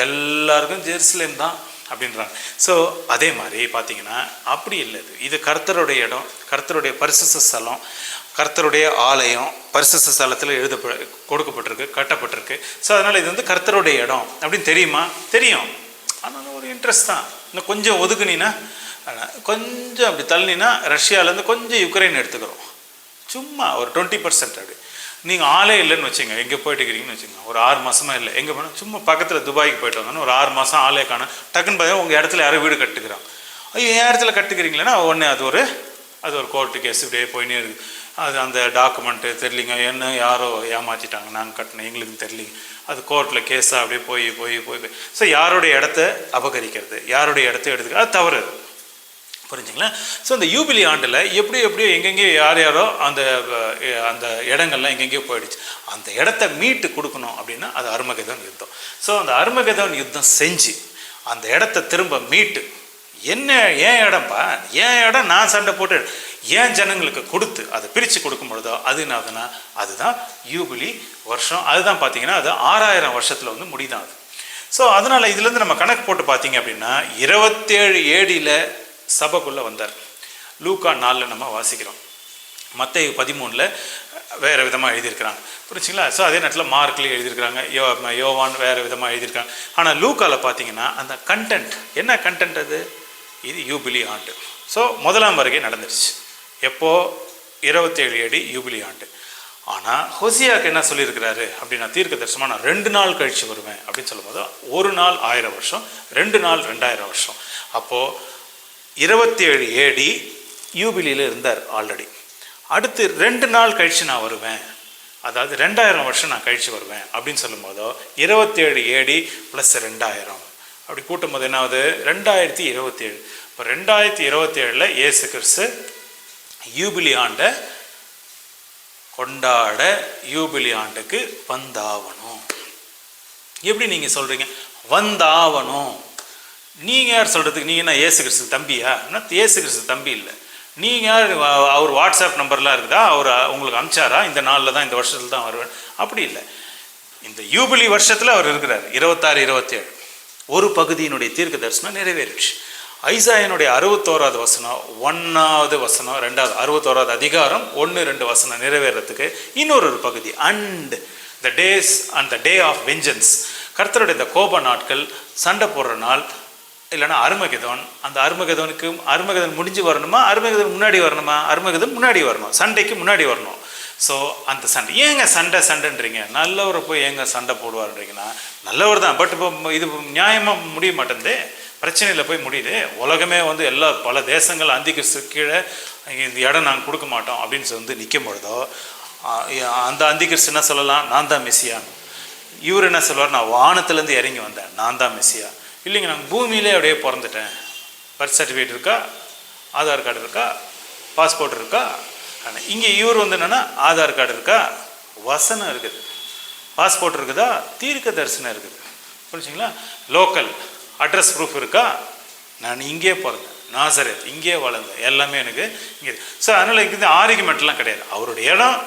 எல்லாருக்கும் ஜெருசலேம் தான் அப்படின்றாங்க. ஸோ அதே மாதிரி பார்த்தீங்கன்னா அப்படி இல்லை, இது கர்த்தருடைய இடம், கர்த்தருடைய பரிசுத்த ஸ்தலம், கர்த்தருடைய ஆலயம் பரிசுத்த ஸ்தலத்தில் கொடுக்கப்பட்டிருக்கு, கட்டப்பட்டிருக்கு. ஸோ அதனால் இது வந்து கர்த்தருடைய இடம் அப்படின்னு தெரியுமா? தெரியும். ஆனால் ஒரு இன்ட்ரெஸ்ட் தான். இன்னும் கொஞ்சம் ஒதுக்குனீன்னா, கொஞ்சம் அப்படி தள்ளினா ரஷ்யாவிலேருந்து கொஞ்சம் யுக்ரைன் எடுத்துக்கிறோம், சும்மா ஒரு 20% அப்படி. நீங்கள் ஆளே இல்லைன்னு வச்சுங்க, எங்கே போயிட்டு இருக்கிறீங்கன்னு வச்சுங்க, ஒரு 6 மாதமாக இல்லை, எங்கே போனால் சும்மா பக்கத்தில் துபாய்க்கு போயிட்டு வந்தோன்னு ஒரு 6 மாதம் ஆளே காணும், டக்குன்னு பார்த்தீங்கன்னா உங்கள் இடத்துல யாரும் வீடு கட்டுக்கிறான், ஐயோ என் இடத்துல கட்டுக்கிறீங்களேன்னா ஒன்று அது ஒரு கோர்ட்டு கேஸ் இப்படியே போயினே இருக்குது. அது அந்த டாக்குமெண்ட்டு தெரியலிங்க, என்ன யாரோ ஏமாற்றிட்டாங்க, நாங்கள் கட்டினோம் எங்களுக்கு தெரியலிங்க, அது கோர்ட்டில் கேஸாக அப்படியே போய் ஸோ யாருடைய இடத்த அபகரிக்கிறது, யாருடைய இடத்த எடுத்துக்கிறது, அது தவறு, புரிஞ்சுங்களா? ஸோ அந்த யூபிலி ஆண்டில் எப்படியோ எங்கெங்கேயோ யாரோ அந்த இடங்கள்லாம் எங்கெங்கேயோ போயிடுச்சு, அந்த இடத்த மீட்டு கொடுக்கணும் அப்படின்னா அது அர்மகெதோன் யுத்தம். ஸோ அந்த அர்மகெதோன் யுத்தம் செஞ்சு அந்த இடத்த திரும்ப மீட்டு, என்ன ஏன் இடம்ப்பா, ஏன் இடம், நான் சண்டை போட்டு ஏன் ஜனங்களுக்கு கொடுத்து அதை பிரித்து கொடுக்கும் பொழுதோ அது என்ன ஆகுதுன்னா அதுதான் யூபிலி வருஷம். அதுதான் பார்த்தீங்கன்னா அது 6000 வருஷத்தில் வந்து முடிதான் அது. ஸோ அதனால் இதுலேருந்து நம்ம கணக்கு போட்டு பார்த்தீங்க அப்படின்னா 27 AD சபைக்குள்ளே வந்தார். லூக்கா 4 நம்ம வாசிக்கிறோம், மத்தேயு 13 வேறு விதமாக எழுதியிருக்கிறாங்க, புரிஞ்சுங்களா? ஸோ அதே நேரத்தில் மார்க்லேயும் எழுதியிருக்கிறாங்க, யோவான் வேறு விதமாக எழுதியிருக்காங்க. ஆனால் லூக்காவில் பார்த்தீங்கன்னா அந்த கண்டென்ட் என்ன கண்டென்ட், இது யூபிலி ஆண்டு. ஸோ முதலாம் வருகை நடந்துருச்சு எப்போது 27 AD யூபிலி ஆண்டு. ஆனால் ஹோசியாவுக்கு என்ன சொல்லியிருக்கிறாரு அப்படின்னா, தீர்க்க தரிசனமாக நான் 2 நாள் கழித்து வருவேன் அப்படின்னு சொல்லும்போது, ஒரு நாள் 1000 வருஷம், 2 நாள் 2000 வருஷம். அப்போது 27 AD யூபிலியில் இருந்தார் ஆல்ரெடி. அடுத்து 2 நாள் கழித்து நான் வருவேன், அதாவது 2000 வருஷம் நான் கழித்து வருவேன் அப்படின்னு சொல்லும்போதோ 27 AD + 2000 அப்படி கூட்டும்போது என்ன ஆகுது, 2027. இப்போ 2027 இயேசு கிறிஸ்து யூபிலி ஆண்டை கொண்டாட யூபிலி ஆண்டுக்கு வந்தாவணும். எப்படி நீங்கள் சொல்கிறீங்க வந்தாவணும்? நீங்கள் யார் சொல்கிறதுக்கு? நீங்கள் என்ன இயேசு கிறிஸ்து தம்பியா? இயேசு கிறிஸ்து தம்பி இல்லை. நீங்கள் யார்? அவர் வாட்ஸ்அப் நம்பர்லாம் இருக்குதா, அவர் உங்களுக்கு அனுப்பிச்சாரா, இந்த நாளில் தான் இந்த வருஷத்தில் தான் வருவேன்? அப்படி இல்லை. இந்த யூபிலி வருஷத்தில் அவர் இருக்கிறார் 26, 27. ஒரு பகுதியினுடைய தீர்க்க தரிசனம் நிறைவேறிடுச்சு. ஐசாயனுடைய 61வது வசனம் 1வது வசனம் 2வது 61வது அதிகாரம் 1-2 வசனம் நிறைவேறதுக்கு இன்னொரு பகுதி. And the days and the day of vengeance, கர்த்தருடைய இந்த கோப நாட்கள், சண்டை போடுற நாள், இல்லைன்னா அருமகெதோன். அந்த அருமகெதோன் முடிஞ்சு வரணுமா, அருமகெதோன் முன்னாடி வரணுமா? அருமகெதோன் முன்னாடி வரணும், சண்டைக்கு முன்னாடி வரணும். ஸோ அந்த சண்டை, ஏங்க சண்டைன்றீங்க? நல்லவரை போய் ஏங்க சண்டை போடுவார்ன்றீங்கன்னா, நல்லவர் தான், பட் இப்போ இது நியாயமாக முடிய மாட்டேங்குது, பிரச்சனையில் போய் முடியுது. உலகமே வந்து பல தேசங்கள் அந்திகிறிஸ்து கீழே இந்த இடம் நாங்கள் கொடுக்க மாட்டோம் அப்படின்னு நிற்கும் பொழுதோ, அந்த அந்திகிறிஸ்து என்ன சொல்லலாம்? நான் தான் மெசியான்னு. இவர் என்ன சொல்லுவார்? நான் வானத்துலேருந்து இறங்கி வந்தேன், நான் தான் மெசியா. இல்லைங்க, நான் பூமியிலே அப்படியே பிறந்துட்டேன், பர்த் சர்டிஃபிகேட் இருக்கா, ஆதார் கார்டு இருக்கா, பாஸ்போர்ட் இருக்கா. ஆனால் இங்கே இவர் என்னென்னா ஆதார் கார்டு இருக்கா, வசனம் இருக்குது, பாஸ்போர்ட் இருக்குதா, தீர்க்க தரிசனம் இருக்குது, புரிஞ்சுங்களா? லோக்கல் அட்ரஸ் ப்ரூஃப் இருக்கா, நான் இங்கே பிறந்தேன், நாசரேத் இங்கே வளர்ந்தேன், எல்லாமே எனக்கு இங்கே. ஸோ அதனால் இங்கே ஆர்குமெண்ட்லாம் கிடையாது. அவருடைய இடம்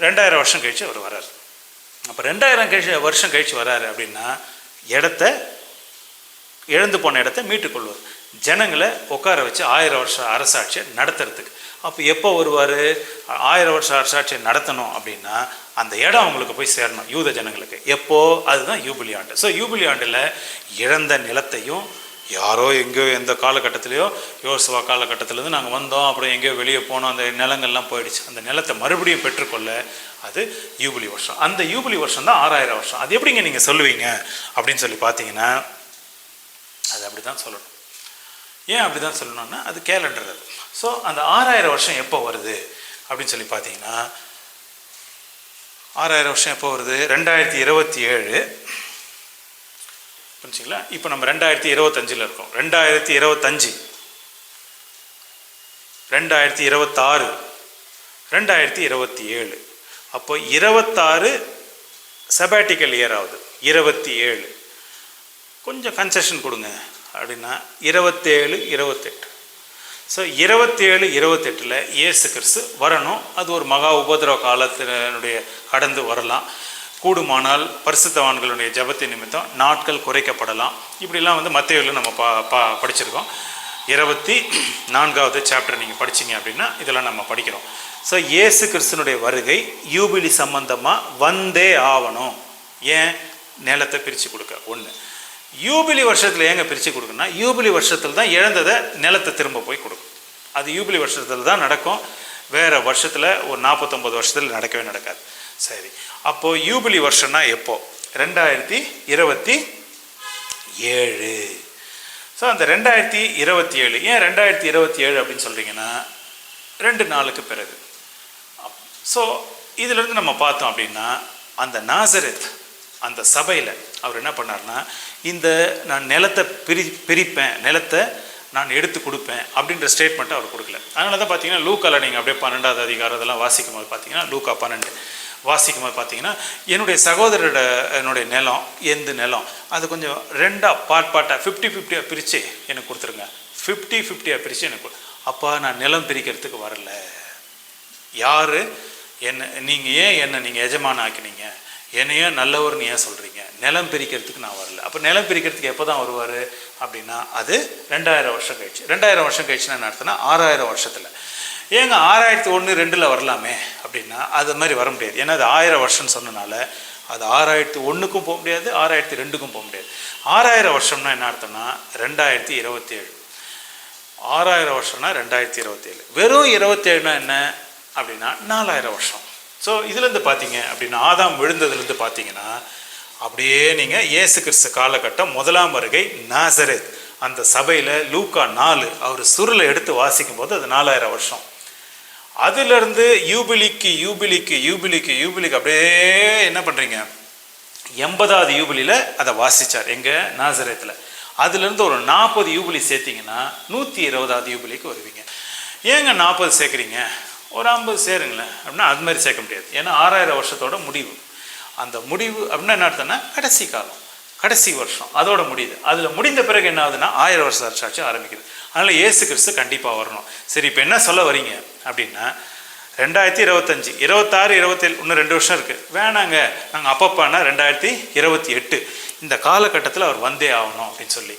2000 வருஷம் கழித்து அவர் வர்றார். அப்போ 2000 வருஷம் கழித்து வர்றாரு அப்படின்னா, இழந்து போன இடத்த மீட்டுக்கொள்வார், ஜனங்களை உட்கார வச்சு 1000 வருஷம் அரசாட்சியை நடத்துறதுக்கு. அப்போ எப்போ வருவார்? 1000 வருஷம் அரசாட்சியை நடத்தணும் அப்படின்னா அந்த இடம் அவங்களுக்கு போய் சேரணும், யூத ஜனங்களுக்கு. எப்போ? அதுதான் யூபிலி ஆண்டு. ஸோ யூபிலி ஆண்டில் இழந்த நிலத்தையும், யாரோ எங்கேயோ எந்த காலகட்டத்திலையோ, யோசுவா காலகட்டத்திலேருந்து நாங்கள் வந்தோம், அப்புறம் எங்கேயோ வெளியே போனோம், அந்த நிலங்கள்லாம் போயிடுச்சு, அந்த நிலத்தை மறுபடியும் பெற்றுக்கொள்ள அது யூபிலி வருஷம். அந்த யூபிலி வருஷம் தான் 6000 வருஷம். அது எப்படிங்க நீங்கள் சொல்லுவீங்க அப்படின்னு சொல்லி பார்த்தீங்கன்னா, அது அப்படி தான் சொல்லணும். ஏன் அப்படி தான் சொல்லணும்னா, அது கேலண்டர் அது. ஸோ அந்த 6000 வருஷம் எப்போ வருது அப்படின்னு சொல்லி பார்த்தீங்கன்னா, 6000 வருஷம் எப்போ வருது? 2027. புரிஞ்சுங்களா? இப்போ நம்ம 2025 இருக்கோம். 2025, 2026, 2027. அப்போ 26 செபாட்டிக்கல் இயர் ஆகுது. 27 கொஞ்சம் கன்செஷன் கொடுங்க அப்படின்னா 27, 28. ஸோ 27, 28 இயேசு கிறிஸ்து வரணும். அது ஒரு மகா உபதிரவ காலத்தினுடைய கடந்து வரலாம். கூடுமானால் பரிசுத்தவான்களுடைய ஜபத்தின் நிமித்தம் நாட்கள் குறைக்கப்படலாம். இப்படிலாம் மத்தேயுவில் நம்ம படிச்சிருக்கோம். 24வது சாப்டர் நீங்கள் படிச்சிங்க அப்படின்னா இதெல்லாம் நம்ம படிக்கிறோம். ஸோ இயேசு கிறிஸ்துனுடைய வருகை யூபிலி சம்பந்தமாக வந்தே ஆகணும். ஏன்? நிலத்தை பிரித்து கொடுக்க. ஒன்று, யூபிலி வருஷத்தில் ஏங்க பிரித்து கொடுக்குன்னா, யூபிலி வருஷத்தில் தான் இழந்ததை நிலத்தை திரும்ப போய் கொடுக்கும். அது யூபிலி வருஷத்தில் தான் நடக்கும். வேறு வருஷத்தில் ஒரு 49 வருஷத்தில் நடக்கவே நடக்காது. சரி, அப்போது யூபிலி வருஷம்னா எப்போ? 2027. ஸோ அந்த 2027, ஏன் 2027 அப்படின்னு சொல்கிறீங்கன்னா, 2 நாளுக்கு பிறகு. ஸோ இதிலிருந்து நம்ம பார்த்தோம் அப்படின்னா, அந்த நாசரேத் அந்த சபையில் அவர் என்ன பண்ணார்னா, நான் நிலத்தை பிரிப்பேன், நிலத்தை நான் எடுத்து கொடுப்பேன் அப்படின்ற ஸ்டேட்மெண்ட்டை அவர் கொடுக்கல. அதனால தான் பார்த்தீங்கன்னா லூக்காவில் நீங்கள் அப்படியே 12வது அதிகாரம் இதெல்லாம் வாசிக்கும் போது பார்த்தீங்கன்னா, லூக்கா 12 வாசிக்கும் போது பார்த்தீங்கன்னா, என்னுடைய சகோதரோட என்னுடைய நிலம், எந்த நிலம் அது கொஞ்சம் 2 பார்ட்டாக 50-50 பிரித்து எனக்கு கொடுத்துருங்க, 50-50 பிரித்து எனக்கு. அப்போ நான் நிலம் பிரிக்கிறதுக்கு வரல. யார் நீங்கள் ஏன் நீங்கள் எஜமான ஆக்கினீங்க, என்னையோ நல்லவர்னு ஏன் சொல்கிறீங்க? நிலம் பிரிக்கிறதுக்கு நான் வரல. அப்போ நிலம் பிரிக்கிறதுக்கு எப்போ தான் வருவார் அப்படின்னா, அது 2000 வருஷம் கழிச்சு. 2000 வருஷம் கழிச்சுன்னா என்ன அர்த்தம்னா 6000 வருஷத்தில். ஏங்க 6001, 2 வரலாமே அப்படின்னா, அது மாதிரி வர முடியாது. ஏன்னா அது 1000 வருஷம்னு சொன்னனால அது 6001க்கும் போக முடியாது, 6002க்கும் போக முடியாது. 6000 வருஷம்னா என்ன அர்த்தம்னா 2027. 6000 வருஷம்னா 2027. வெறும் 27னா என்ன அப்படின்னா 4000 வருஷம். ஸோ இதுலேருந்து பார்த்தீங்க அப்படின்னா, ஆதாம் விழுந்ததுலேருந்து பார்த்தீங்கன்னா, அப்படியே நீங்கள் இயேசு கிறிஸ்து காலகட்டம், முதலாம் வருகை, நாசரேத் அந்த சபையில் லூக்கா 4 அவர் சுருளை எடுத்து வாசிக்கும் போது அது 4000 வருஷம். அதிலிருந்து யூபிலிக்கு அப்படியே என்ன பண்ணுறீங்க, 80வது யூபிலியில் அதை வாசித்தார் எங்கே? நாசரேத்தில். அதுலேருந்து ஒரு 40 யூபிலி சேர்த்திங்கன்னா 120வது யூபிலிக்கு வருவீங்க. ஏங்க 40 சேர்க்குறீங்க, ஒரு 50 சேருங்களேன் அப்படின்னா அது மாதிரி சேர்க்க முடியாது. ஏன்னா 6000 வருஷத்தோட முடிவு. அந்த முடிவு அப்படின்னா என்ன அர்த்தம்னா கடைசி காலம், கடைசி வருஷம் அதோட முடியுது. அதில் முடிந்த பிறகு என்ன ஆகுதுன்னா 1000 வருஷம் அரசாட்சி ஆரம்பிக்குது. அதனால் இயேசு கிறிஸ்து கண்டிப்பாக வரணும். சரி, இப்போ என்ன சொல்ல வரீங்க அப்படின்னா, 2025, 26, 27, இன்னும் 2 வருஷம் இருக்குது. வேணாங்க, நாங்கள் அப்பப்பானா 2028 இந்த காலகட்டத்தில் அவர் வந்தே ஆகணும் அப்படின்னு சொல்லி.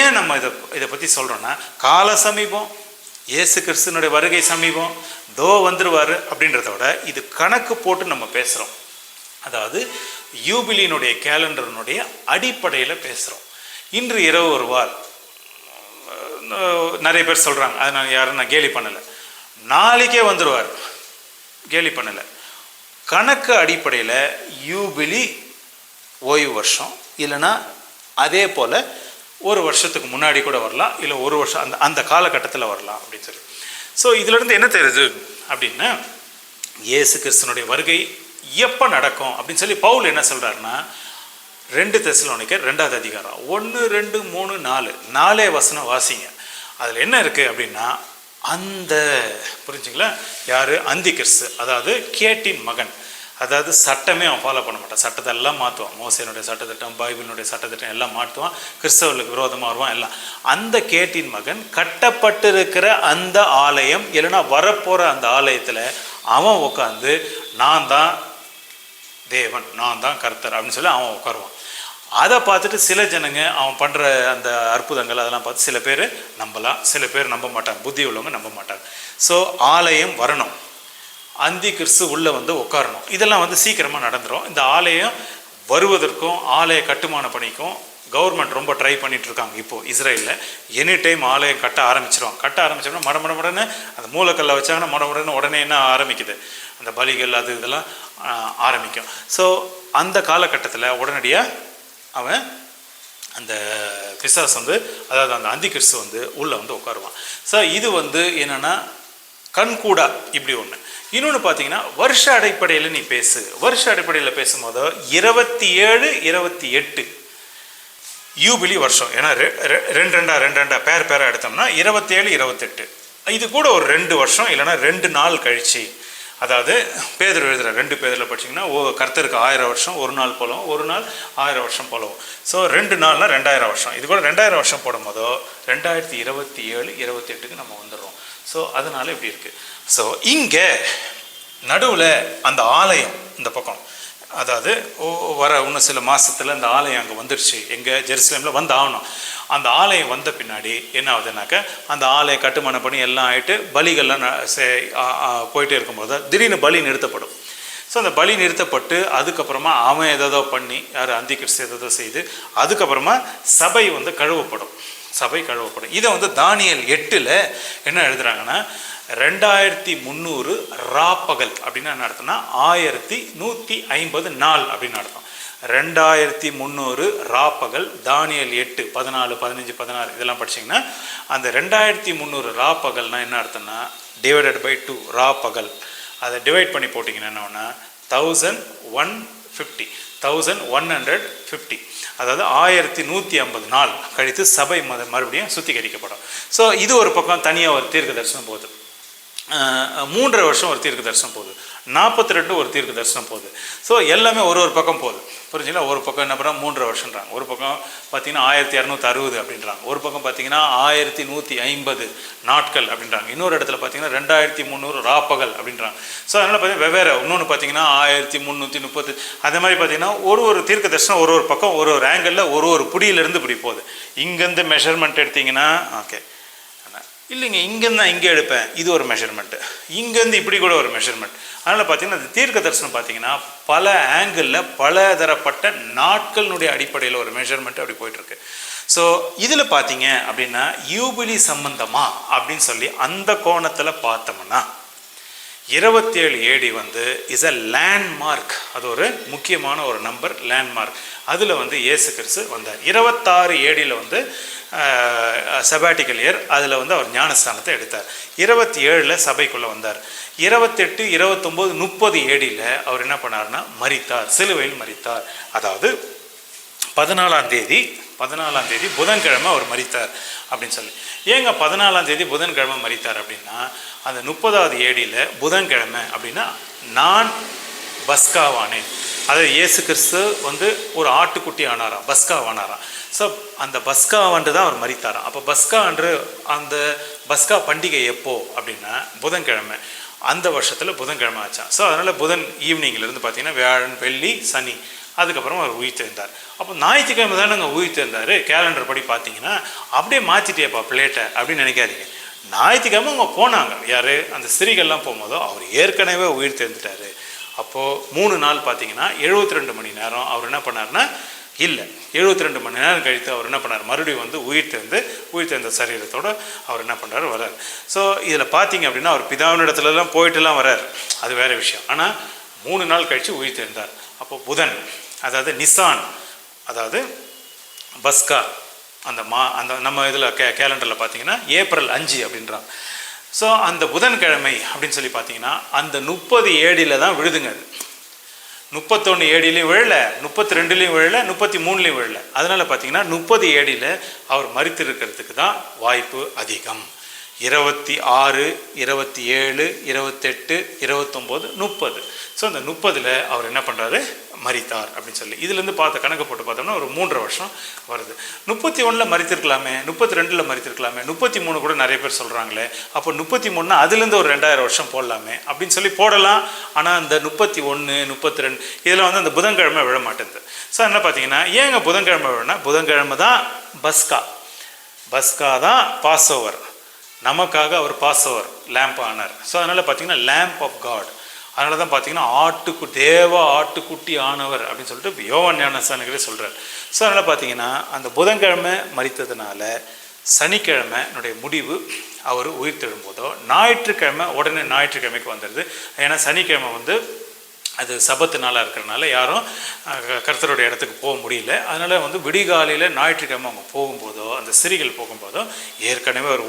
ஏன் நம்ம இதை பற்றி சொல்கிறோன்னா, கால சமீபம், இயேசு கிறிஸ்துனுடைய வருகை சமீபம், தோ வந்துருவார் அப்படின்றத விட இது கணக்கு போட்டு நம்ம பேசுகிறோம். அதாவது யூபிலியினுடைய கேலண்டரினுடைய அடிப்படையில் பேசுகிறோம். இன்று இரவு வருவார், நிறைய பேர் சொல்கிறாங்க. அதை நான் கேலி பண்ணலை. நாளைக்கே வந்துடுவார், கேலி பண்ணலை. கணக்கு அடிப்படையில் யூபிலி ஓய்வு வருஷம், இல்லைன்னா அதே போல் ஒரு வருஷத்துக்கு முன்னாடி கூட வரலாம், இல்லை ஒரு வருஷம் அந்த காலகட்டத்தில் வரலாம் அப்படின்னு சொல்லி. ஸோ இதிலிருந்து என்ன தெரியுது அப்படின்னா, இயேசு கிறிஸ்துனுடைய வருகை எப்போ நடக்கும் அப்படின்னு சொல்லி பவுல் என்ன சொல்கிறாருன்னா, 2 தெசலோனிக்கர் 2வது அதிகாரம் 1, 2, 3, 4 4 வசனம் வாசிங்க. அதில் என்ன இருக்குது அப்படின்னா, அந்த புரிஞ்சுங்களா, யார்? அந்தி கிறிஸ்து, அதாவது கேட்டின் மகன். அதாவது சட்டமே அவன் ஃபாலோ பண்ண மாட்டான், சட்டத்தை எல்லாம் மாற்றுவான். மோசேனுடைய சட்டத்திட்டம், பைபிளினுடைய சட்டத்திட்டம் எல்லாம் மாற்றுவான், கிறிஸ்தவர்களுக்கு விரோதமாக வருவான் எல்லாம். அந்த கேட்டின் மகன் கட்டப்பட்டிருக்கிற அந்த ஆலயம், இல்லைன்னா வரப்போகிற அந்த ஆலயத்தில் அவன் உட்காந்து நான் தான் தேவன், நான் தான் கர்த்தர் அப்படின்னு சொல்லி அவன் உட்காருவான். அதை பார்த்துட்டு சில ஜனங்க அவன் பண்ணுற அந்த அற்புதங்கள் அதெல்லாம் பார்த்து சில பேர் நம்பலாம், சில பேர் நம்ப மாட்டாங்க, புத்தி உள்ளவங்க நம்ப மாட்டாங்க. ஸோ ஆலயம் வரணும், அந்தி கிறிஸ்து உள்ளே வந்து உட்காரணும், இதெல்லாம் வந்து சீக்கிரமாக நடந்துடும். இந்த ஆலயம் வருவதற்கும் ஆலய கட்டுமான பணிக்கும் கவர்மெண்ட் ரொம்ப ட்ரை பண்ணிகிட்டு இருக்காங்க. இப்போது இஸ்ரேலில் எனி டைம் ஆலயம் கட்ட ஆரம்பிச்சிருவாங்க. கட்ட ஆரம்பிச்சோம்னா மடமடன்னு அந்த மூலக்கல்லை வச்சாங்கன்னா மடமடன்னு உடனே என்ன ஆரம்பிக்குது, அந்த பலிகள் அது இதெல்லாம் ஆரம்பிக்கும். ஸோ அந்த காலகட்டத்தில் உடனடியாக அவன் அந்த பிசாசு வந்து, அதாவது அந்த அந்தி கிறிஸ்து வந்து உள்ளே வந்து உட்காருவான். ஸோ இது வந்து என்னென்னா கண்கூடா இப்படி ஒன்று. இன்னொன்று பார்த்தீங்கன்னா, வருஷ அடிப்படையில் நீ பேசு. வருஷ அடிப்படையில் பேசும்போது 27, 28 யூபிலி வருஷம். ஏன்னா 2 பேராக எடுத்தோம்னா 27, 28 இது கூட ஒரு 2 வருஷம் இல்லைன்னா 2 நாள் கழிச்சு, அதாவது பேதுரு எழுதுகிற 2 பேரில் படிச்சிங்கன்னா கர்த்தருக்கு 1000 வருஷம் ஒரு நாள் போலவும், ஒரு நாள் 1000 வருஷம் போலவும். ஸோ 2 நாள்னா 2000 வருஷம். இது கூட 2000 வருஷம் போடும்போதோ 2027, 28க்கு நம்ம வந்துடுறோம். ஸோ அதனால இப்படி இருக்குது. ஸோ இங்கே நடுவில் அந்த ஆலயம் இந்த பக்கம், அதாவது வர இன்னும் சில மாதத்தில் அந்த ஆலயம் அங்கே வந்துடுச்சு, எங்கே ஜெருசலேமில் வந்து ஆகணும். அந்த ஆலயம் வந்த பின்னாடி என்ன ஆகுதுனாக்கா, அந்த ஆலயம் கட்டுமான பண்ணி எல்லாம் ஆகிட்டு பலிகள்லாம் போயிட்டே இருக்கும்போது திடீர்னு பலி நிறுத்தப்படும். ஸோ அந்த பலி நிறுத்தப்பட்டு அதுக்கப்புறமா அவன் ஏதோ பண்ணி, யார் அந்தி கிறிஸ்து ஏதோ செய்து, அதுக்கப்புறமா சபை வந்து கழுவப்படும், சபை கழுவப்படும். இதை வந்து தானியேல் 8ல் என்ன எழுதுகிறாங்கன்னா, 2300 ராப்பகல் அப்படின்னு என்ன அர்த்தம்னா 1150 நாள் அப்படின்னு அர்த்தம். 2300 ராப்பகல். தானியேல் 8, 14, 15, 16 இதெல்லாம் படிச்சிங்கன்னா அந்த 2300 ராப்பகல்னால் என்ன அர்த்தம்னா டிவைடட் பை 2 ராப்பகல். அதை டிவைட் பண்ணி போட்டிங்கன்னா என்னன்னா 1150, அதாவது 1150 நாள் கழித்து சபை மறுபடியும் சுத்திகரிக்கப்படும். ஸோ இது ஒரு பக்கம் தனியாக ஒரு தீர்க்க தரிசனம் போகுது. 3.5 வருஷம் ஒரு தீர்க்க தரிசனம் போகுது. 42 ஒரு தீர்க்க தரிசனம் போகுது. ஸோ எல்லாமே ஒரு பக்கம் போகுது. புரிஞ்சுங்களா? ஒரு பக்கம் என்ன பண்ணுறாங்க 3.5 வருஷன்றாங்க, ஒரு பக்கம் பார்த்தீங்கன்னா 1260 அப்படின்றாங்க, ஒரு பக்கம் பார்த்தீங்கன்னா 1150 நாட்கள் அப்படின்றாங்க, இன்னொரு இடத்துல பார்த்தீங்கன்னா 2300 ராப்பகல் அப்படின்றாங்க. ஸோ அதனால் பார்த்தீங்கன்னா வெவ்வேறு. இன்னொன்று பார்த்தீங்கன்னா 1330. அதே மாதிரி பார்த்தீங்கன்னா ஒரு தீர்க்க தரிசனம் ஒரு பக்கம் ஒரு ஆங்கிளில் ஒரு புடியிலேருந்து இப்படி போகுது. இங்கேருந்து மெஷர்மெண்ட் எடுத்திங்கன்னா ஓகே, இல்லைங்க இங்கேருந்து நான் இங்கே எடுப்பேன், இது ஒரு மெஷர்மெண்ட்டு, இங்கேருந்து இப்படி கூட ஒரு மெஷர்மெண்ட். அதனால் பார்த்தீங்கன்னா அந்த தீர்க்க தரிசனம் பார்த்தீங்கன்னா பல ஆங்கிளில் பல தரப்பட்ட நாட்களினுடைய அடிப்படையில் ஒரு மெஷர்மெண்ட் அப்படி போயிட்டுருக்கு. ஸோ இதில் பார்த்தீங்க அப்படின்னா யூபிலி சம்பந்தமா அப்படின்னு சொல்லி அந்த கோணத்தில் பார்த்தோம்னா 27 AD வந்து இஸ் அ லேண்ட்மார்க். அது ஒரு முக்கியமான ஒரு நம்பர், லேண்ட்மார்க். அதில் வந்து இயேசு கிறிஸ்து வந்தார். 26 AD வந்து செபாட்டிக்கல் இயர், அதில் வந்து அவர் ஞானஸ்தானத்தை எடுத்தார். 27 சபைக்குள்ளே வந்தார். 28, 29, 30 AD அவர் என்ன பண்ணார்னா மரித்தார், சிலுவையில் மரித்தார். அதாவது 14ஆம் தேதி புதன்கிழமை அவர் மரித்தார் அப்படின்னு சொல்லி. ஏங்க 14ஆம் தேதி புதன்கிழமை மரித்தார் அப்படின்னா, அந்த 30வது AD புதன்கிழமை அப்படின்னா நான் பஸ்காவானேன். அதாவது இயேசு கிறிஸ்து வந்து ஒரு ஆட்டுக்குட்டி ஆனாராம், பஸ்காவானாராம். ஸோ அந்த பஸ்காவன்று தான் அவர் மரித்தாராம். அப்போ பஸ்கா அன்று அந்த பஸ்கா பண்டிகை எப்போ அப்படின்னா புதன்கிழமை. அந்த வருஷத்தில் புதன்கிழமை ஆச்சான். ஸோ அதனால் புதன் ஈவினிங்லேருந்து பார்த்தீங்கன்னா வியாழன், வெள்ளி, சனி, அதுக்கப்புறம் அவர் உயிர்த்தெழுந்தார். அப்போ ஞாயிற்றுக்கிழமை தானே அங்கே உயிர்த்தெழுந்தார். கேலண்டர் படி பார்த்தீங்கன்னா அப்படியே மாற்றிட்டேப்பா பிளேட்டை அப்படின்னு நினைக்காதீங்க. ஞாயிற்றுக்கிழமை அவங்க போனாங்க. யார்? அந்த ஸ்திரீகள்லாம் போகும்போதோ அவர் ஏற்கனவே உயிர்த்தெழுந்துட்டார். அப்போது 3 நாள் பார்த்தீங்கன்னா 72 மணி நேரம் அவர் என்ன பண்ணார்னா, இல்லை 72 மணி நேரம் கழித்து அவர் என்ன பண்ணார், மறுபடியும் வந்து உயிர்த்தெழுந்த சரீரத்தோடு அவர் என்ன பண்ணுறாரு, வர்றார். ஸோ இதில் பார்த்தீங்க அப்படின்னா அவர் பிதாவினிடத்துலலாம் போயிட்டுலாம் வர்றார், அது வேறு விஷயம். ஆனால் 3 நாள் கழித்து உயிர்த்தெழுந்தார். அப்போது புதன், அதாவது நிசான், அதாவது பஸ்கா, அந்த நம்ம இதில் கேலண்டரில் பார்த்தீங்கன்னா ஏப்ரல் 5 அப்படின்றாங்க. ஸோ அந்த புதன்கிழமை அப்படின்னு சொல்லி பார்த்தீங்கன்னா அந்த 30 ஏடியில் தான் விழுதுங்க. அது 31 ஏடிலையும் விழல, 32லையும் விழல, 33லையும் விழல. அதனால் பார்த்தீங்கன்னா 30 ஏடியில் அவர் மரித்திருக்கிறதுக்கு தான் வாய்ப்பு அதிகம். 26, 27, 28, 29, 30. ஸோ அந்த 30ல் அவர் என்ன பண்ணுறாரு, மரித்தார் அப்படின்னு சொல்லி இதுலேருந்து கணக்கு போட்டு பார்த்தோம்னா ஒரு 3.5 வருஷம் வருது. 31ல் மரித்திருக்கலாமே, 32ல் மரித்திருக்கலாமே, 33 கூட நிறைய பேர் சொல்கிறாங்களே. அப்போ 33னா அதுலேருந்து ஒரு 2000 வருஷம் போடலாமே அப்படின்னு சொல்லி போடலாம். ஆனால் அந்த 31, 32 இதில் வந்து அந்த புதன்கிழமை விழ மாட்டேங்குது. ஸோ என்ன பார்த்தீங்கன்னா, ஏங்க புதன்கிழமை விழனா, புதன்கிழமை தான் பஸ்கா தான் பாஸ் ஓவர், நமக்காக அவர் பாஸ் ஓவர் லேம்ப் ஆனார். ஸோ அதனால் பார்த்தீங்கன்னா லேம்ப் ஆஃப் காட். அதனால தான் பார்த்தீங்கன்னா தேவ ஆட்டுக்குட்டி ஆனவர் அப்படின்னு சொல்லிட்டு யோவான் ஞானஸ்நானகரே சொல்கிறார். ஸோ அதனால் பார்த்தீங்கன்னா அந்த புதன்கிழமை மரித்ததுனால சனிக்கிழமை முடிவு அவர் உயிர்த்தெழும்போதோ ஞாயிற்றுக்கிழமை உடனே ஞாயிற்றுக்கிழமைக்கு வந்துடுது. ஏன்னா சனிக்கிழமை வந்து அது சபத்து நாளாக இருக்கிறனால யாரும் கர்த்தருடைய இடத்துக்கு போக முடியல. அதனால் வந்து விடிகாலையில் ஞாயிற்றுக்கிழமை அவங்க போகும்போதோ, அந்த ஸ்திரீகள் போகும்போதோ ஏற்கனவே அவர்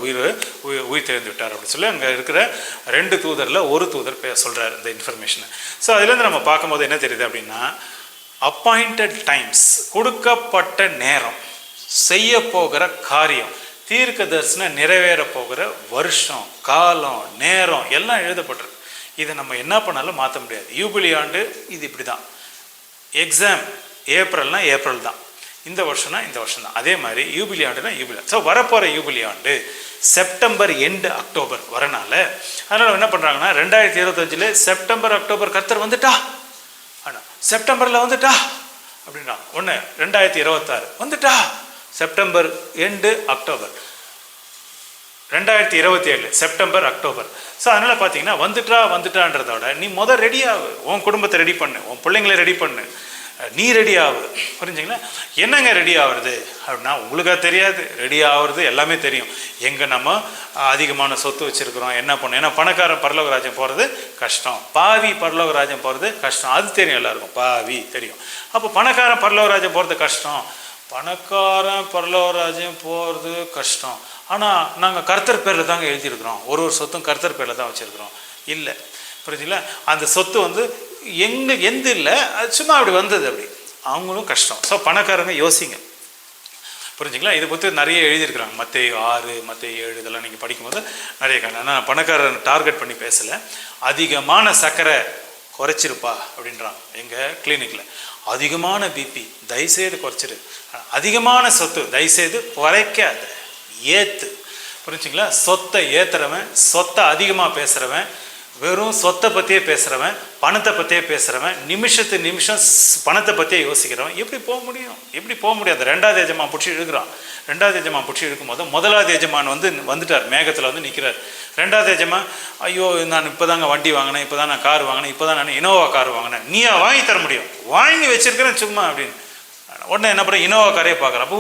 உயிர் தெரிந்து விட்டார் அப்படின்னு சொல்லி அங்கே இருக்கிற 2 தூதரில் ஒரு தூதர் சொல்கிறார் இந்த இன்ஃபர்மேஷனை. ஸோ அதுலேருந்து நம்ம பார்க்கும்போது என்ன தெரியுது அப்படின்னா, அப்பாயிண்டட் டைம்ஸ், கொடுக்கப்பட்ட நேரம், செய்ய போகிற காரியம், தீர்க்க தரிசனம் நிறைவேற போகிற வருஷம், காலம், நேரம் எல்லாம் எழுதப்பட்டிருக்கு. இதை நம்ம என்ன பண்ணாலும் மாற்ற முடியாது. யூபிலி ஆண்டு இது இப்படி தான். எக்ஸாம் ஏப்ரல்னா ஏப்ரல் தான், இந்த வருஷம்னா இந்த வருஷம் தான். அதே மாதிரி யூபிலி ஆண்டுனா யூபிலி. ஸோ வரப்போகிற யூபிலி ஆண்டு செப்டம்பர் எண்டு அக்டோபர் வரனால அதனால் என்ன பண்ணுறாங்கன்னா 2025 செப்டம்பர் அக்டோபர் கர்த்தர் வந்துட்டா, ஆனால் செப்டம்பரில் வந்துட்டா அப்படின்றாங்க. 2026 வந்துட்டா, September end October, 2027 September October. So அதனால் பார்த்தீங்கன்னா வந்துட்டான்றதோட நீ ரெடி ஆகு, உன் குடும்பத்தை ரெடி பண்ணு, உன் பிள்ளைங்களை ரெடி பண்ணு, நீ ரெடி ஆகு. புரிஞ்சுங்களா? என்னங்க ரெடி ஆகுறது அப்படின்னா உங்களுக்கு அது தெரியாது, ரெடி ஆகுறது எல்லாமே தெரியும். எங்கே நம்ம அதிகமான சொத்து வச்சுருக்கிறோம், என்ன பண்ணணும். ஏன்னா பணக்காரன் பரலோக ராஜ்யம் போகிறது கஷ்டம், பாவி பரலோக ராஜ்யம் போகிறது கஷ்டம், அது தெரியும் எல்லாருக்கும், பாவி தெரியும். அப்போ பணக்காரன் பரலோக ராஜ்யம் போகிறது கஷ்டம், பணக்காரன் பரலோக ராஜ்யம் போகிறது கஷ்டம். ஆனால் நாங்கள் கர்த்தர் பேரில் தாங்க எழுதியிருக்கிறோம், ஒரு சொத்தும் கர்த்தர் பேரில் தான் வச்சுருக்கிறோம். இல்லை, புரிஞ்சுங்களா? அந்த சொத்து வந்து எந்த இல்லை, அது சும்மா அப்படி வந்தது, அப்படி அவங்களும் கஷ்டம். ஸோ பணக்காரங்க யோசிங்க, புரிஞ்சுங்களா? இதை பற்றி நிறைய எழுதியிருக்கிறாங்க. மத்தேயு 6, மத்தேயு 7 இதெல்லாம் நீங்கள் படிக்கும்போது நிறைய ஆனால் பணக்காரன் டார்கெட் பண்ணி பேசலை. அதிகமான சர்க்கரை குறைச்சிருப்பா அப்படின்றாங்க எங்கள் கிளினிக்கில். அதிகமான பிபி தயவுசெய்து குறைச்சிரு, அதிகமான சொத்து தயவுசெய்து குறைக்காத, ஏற்று. புரிஞ்சுங்களா? சொத்தை ஏற்றுறவன், சொத்தை அதிகமாக பேசுகிறவன், வெறும் சொத்தை பற்றியே பேசுகிறவன், பணத்தை பற்றியே பேசுகிறவன், நிமிஷம் பணத்தை பற்றியே யோசிக்கிறவன் எப்படி போக முடியும்? அந்த 2வது எஜமான் பிடிச்சி இழுக்கிறான். 2வது எஜமான் பிடிச்சி இழுக்கும்போது 1வது எஜமான் வந்துட்டார், மேகத்தில் வந்து நிற்கிறார். 2வது எஜமான், ஐயோ நான் இப்போ தாங்க வண்டி வாங்கினேன், இப்போ தான் நான் கார் வாங்கினேன், இப்போ தான் நான் இனோவா கார் வாங்கினேன். நீயா வாங்கி தர முடியும்? வாங்கி வச்சிருக்கிறேன் சும்மா அப்படின்னு. உடனே என்ன பண்ணுற, இனோவா காரே பார்க்குறேன். அப்போ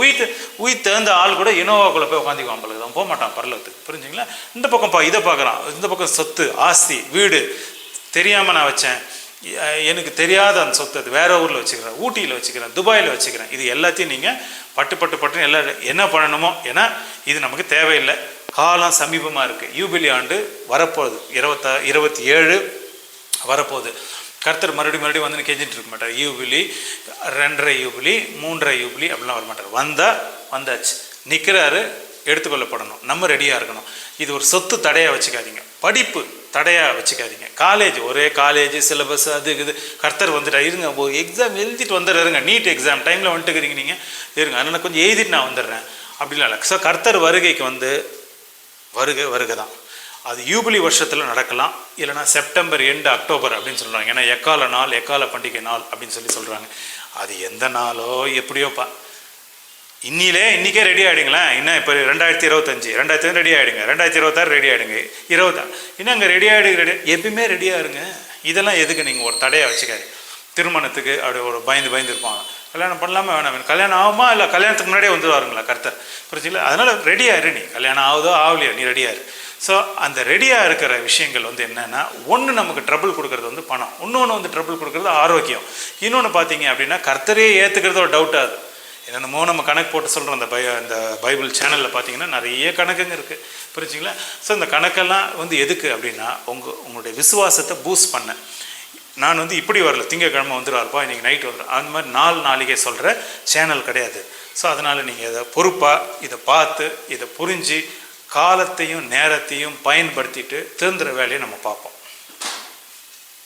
உயிர் தேர்ந்த ஆள் கூட இனோவாக்குள்ளே போய் உட்காந்துக்குவான், பழகு தான் போக மாட்டான் பரலோகத்துக்கு. புரிஞ்சுங்களா? இந்த பக்கம் இதை பார்க்குறான், இந்த பக்கம் சொத்து, ஆஸ்தி, வீடு தெரியாமல் நான் வச்சேன், எனக்கு தெரியாத அந்த சொத்து அது வேற ஊரில் வச்சுக்கிறேன், ஊட்டியில் வச்சுக்கிறேன், துபாயில் வச்சுக்கிறேன். இது எல்லாத்தையும் நீங்கள் பட்டு எல்லாம் என்ன பண்ணணுமோ, ஏன்னா இது நமக்கு தேவையில்லை. காலம் சமீபமாக இருக்குது, யூபிலி ஆண்டு வரப்போகுது, 27 வரப்போகுது. கர்த்தர் மறுபடியும் வந்து கெஞ்சிட்டு இருக்க மாட்டார். யூபிலி 2.5 யூபிலி 3.5 யூபிலி அப்படிலாம் வரமாட்டார். வந்தாச்சு, நிற்கிறாரு, எடுத்துக்கொள்ளப்படணும், நம்ம ரெடியாக இருக்கணும். இது ஒரு சொத்து தடையாக வச்சுக்காதீங்க, படிப்பு தடையாக வச்சுக்காதீங்க. ஒரே காலேஜ் சிலபஸ் அது இது. கர்த்தர் வந்துட்டா இருங்க, ஒரு எக்ஸாம் எழுதிட்டு வந்துடுறேங்க, நீட் எக்ஸாம் டைமில் வந்துட்டுக்கிறீங்க நீங்கள் இருங்க, அதனால் கொஞ்சம் எழுதிட்டு நான் வந்துடுறேன் அப்படிலாம் இல்லை. ஸோ கர்த்தர் வருகைக்கு வருகை தான். அது யூபிலி வருஷத்தில் நடக்கலாம், இல்லைனா செப்டம்பர் எண்டு அக்டோபர் அப்படின்னு சொல்கிறாங்க. ஏன்னா எக்கால நாள், எக்கால பண்டிகை நாள் அப்படின்னு சொல்கிறாங்க. அது எந்த நாளோ எப்படியோப்பா, இன்றைக்கே ரெடி ஆகிடுங்களேன். இன்னும் இப்போ 2025 ரெடி ஆகிடுங்க, 2026 ரெடி ஆகிடுங்க, 20 இன்னும் அங்கே ரெடி எப்பயுமே ரெடியாக இருங்க. இதெல்லாம் எதுக்கு நீங்கள் ஒரு தடையாக வச்சுக்காரு? திருமணத்துக்கு அப்படி ஒரு பயந்து இருப்பாங்க, கல்யாணம் பண்ணலாமா வேணாம், கல்யாணம் ஆகுமா இல்லை கல்யாணத்துக்கு முன்னாடியே வந்துடுவாருங்களா கர்த்தர், புரிஞ்சுங்களா? அதனால் ரெடியாரு, நீ கல்யாணம் ஆகுதோ ஆகலையோ நீ ரெடியாரு. ஸோ அந்த ரெடியாக இருக்கிற விஷயங்கள் என்னென்னா, ஒன்று நமக்கு ட்ரபிள் கொடுக்குறது பணம், இன்னொன்று ட்ரபிள் கொடுக்குறது ஆரோக்கியம், இன்னொன்று பார்த்தீங்க அப்படின்னா கர்த்தரையே ஏற்றுக்கிறது ஒரு டவுட்டாகுது. என்னென்னமோ நம்ம கணக்கு போட்டு சொல்கிறோம். அந்த பைபிள் சேனலில் பார்த்தீங்கன்னா நிறைய கணக்குங்க இருக்குது, புரிஞ்சுங்களா? ஸோ இந்த கணக்கெல்லாம் எதுக்கு அப்படின்னா உங்களுடைய விசுவாசத்தை பூஸ்ட் பண்ண. நான் இப்படி வரல, திங்கக்கிழமை வந்துடுவார்ப்பா, இன்றைக்கி நைட் வந்துடும், அந்த மாதிரி நாளிகை சொல்கிற சேனல் கிடையாது. ஸோ அதனால் நீங்கள் இதை பொறுப்பாக இதை பார்த்து இதை புரிஞ்சு காலத்தையும் நேரத்தையும் பயன்படுத்திட்டு திருந்துற வேலையை நம்ம பார்ப்போம்.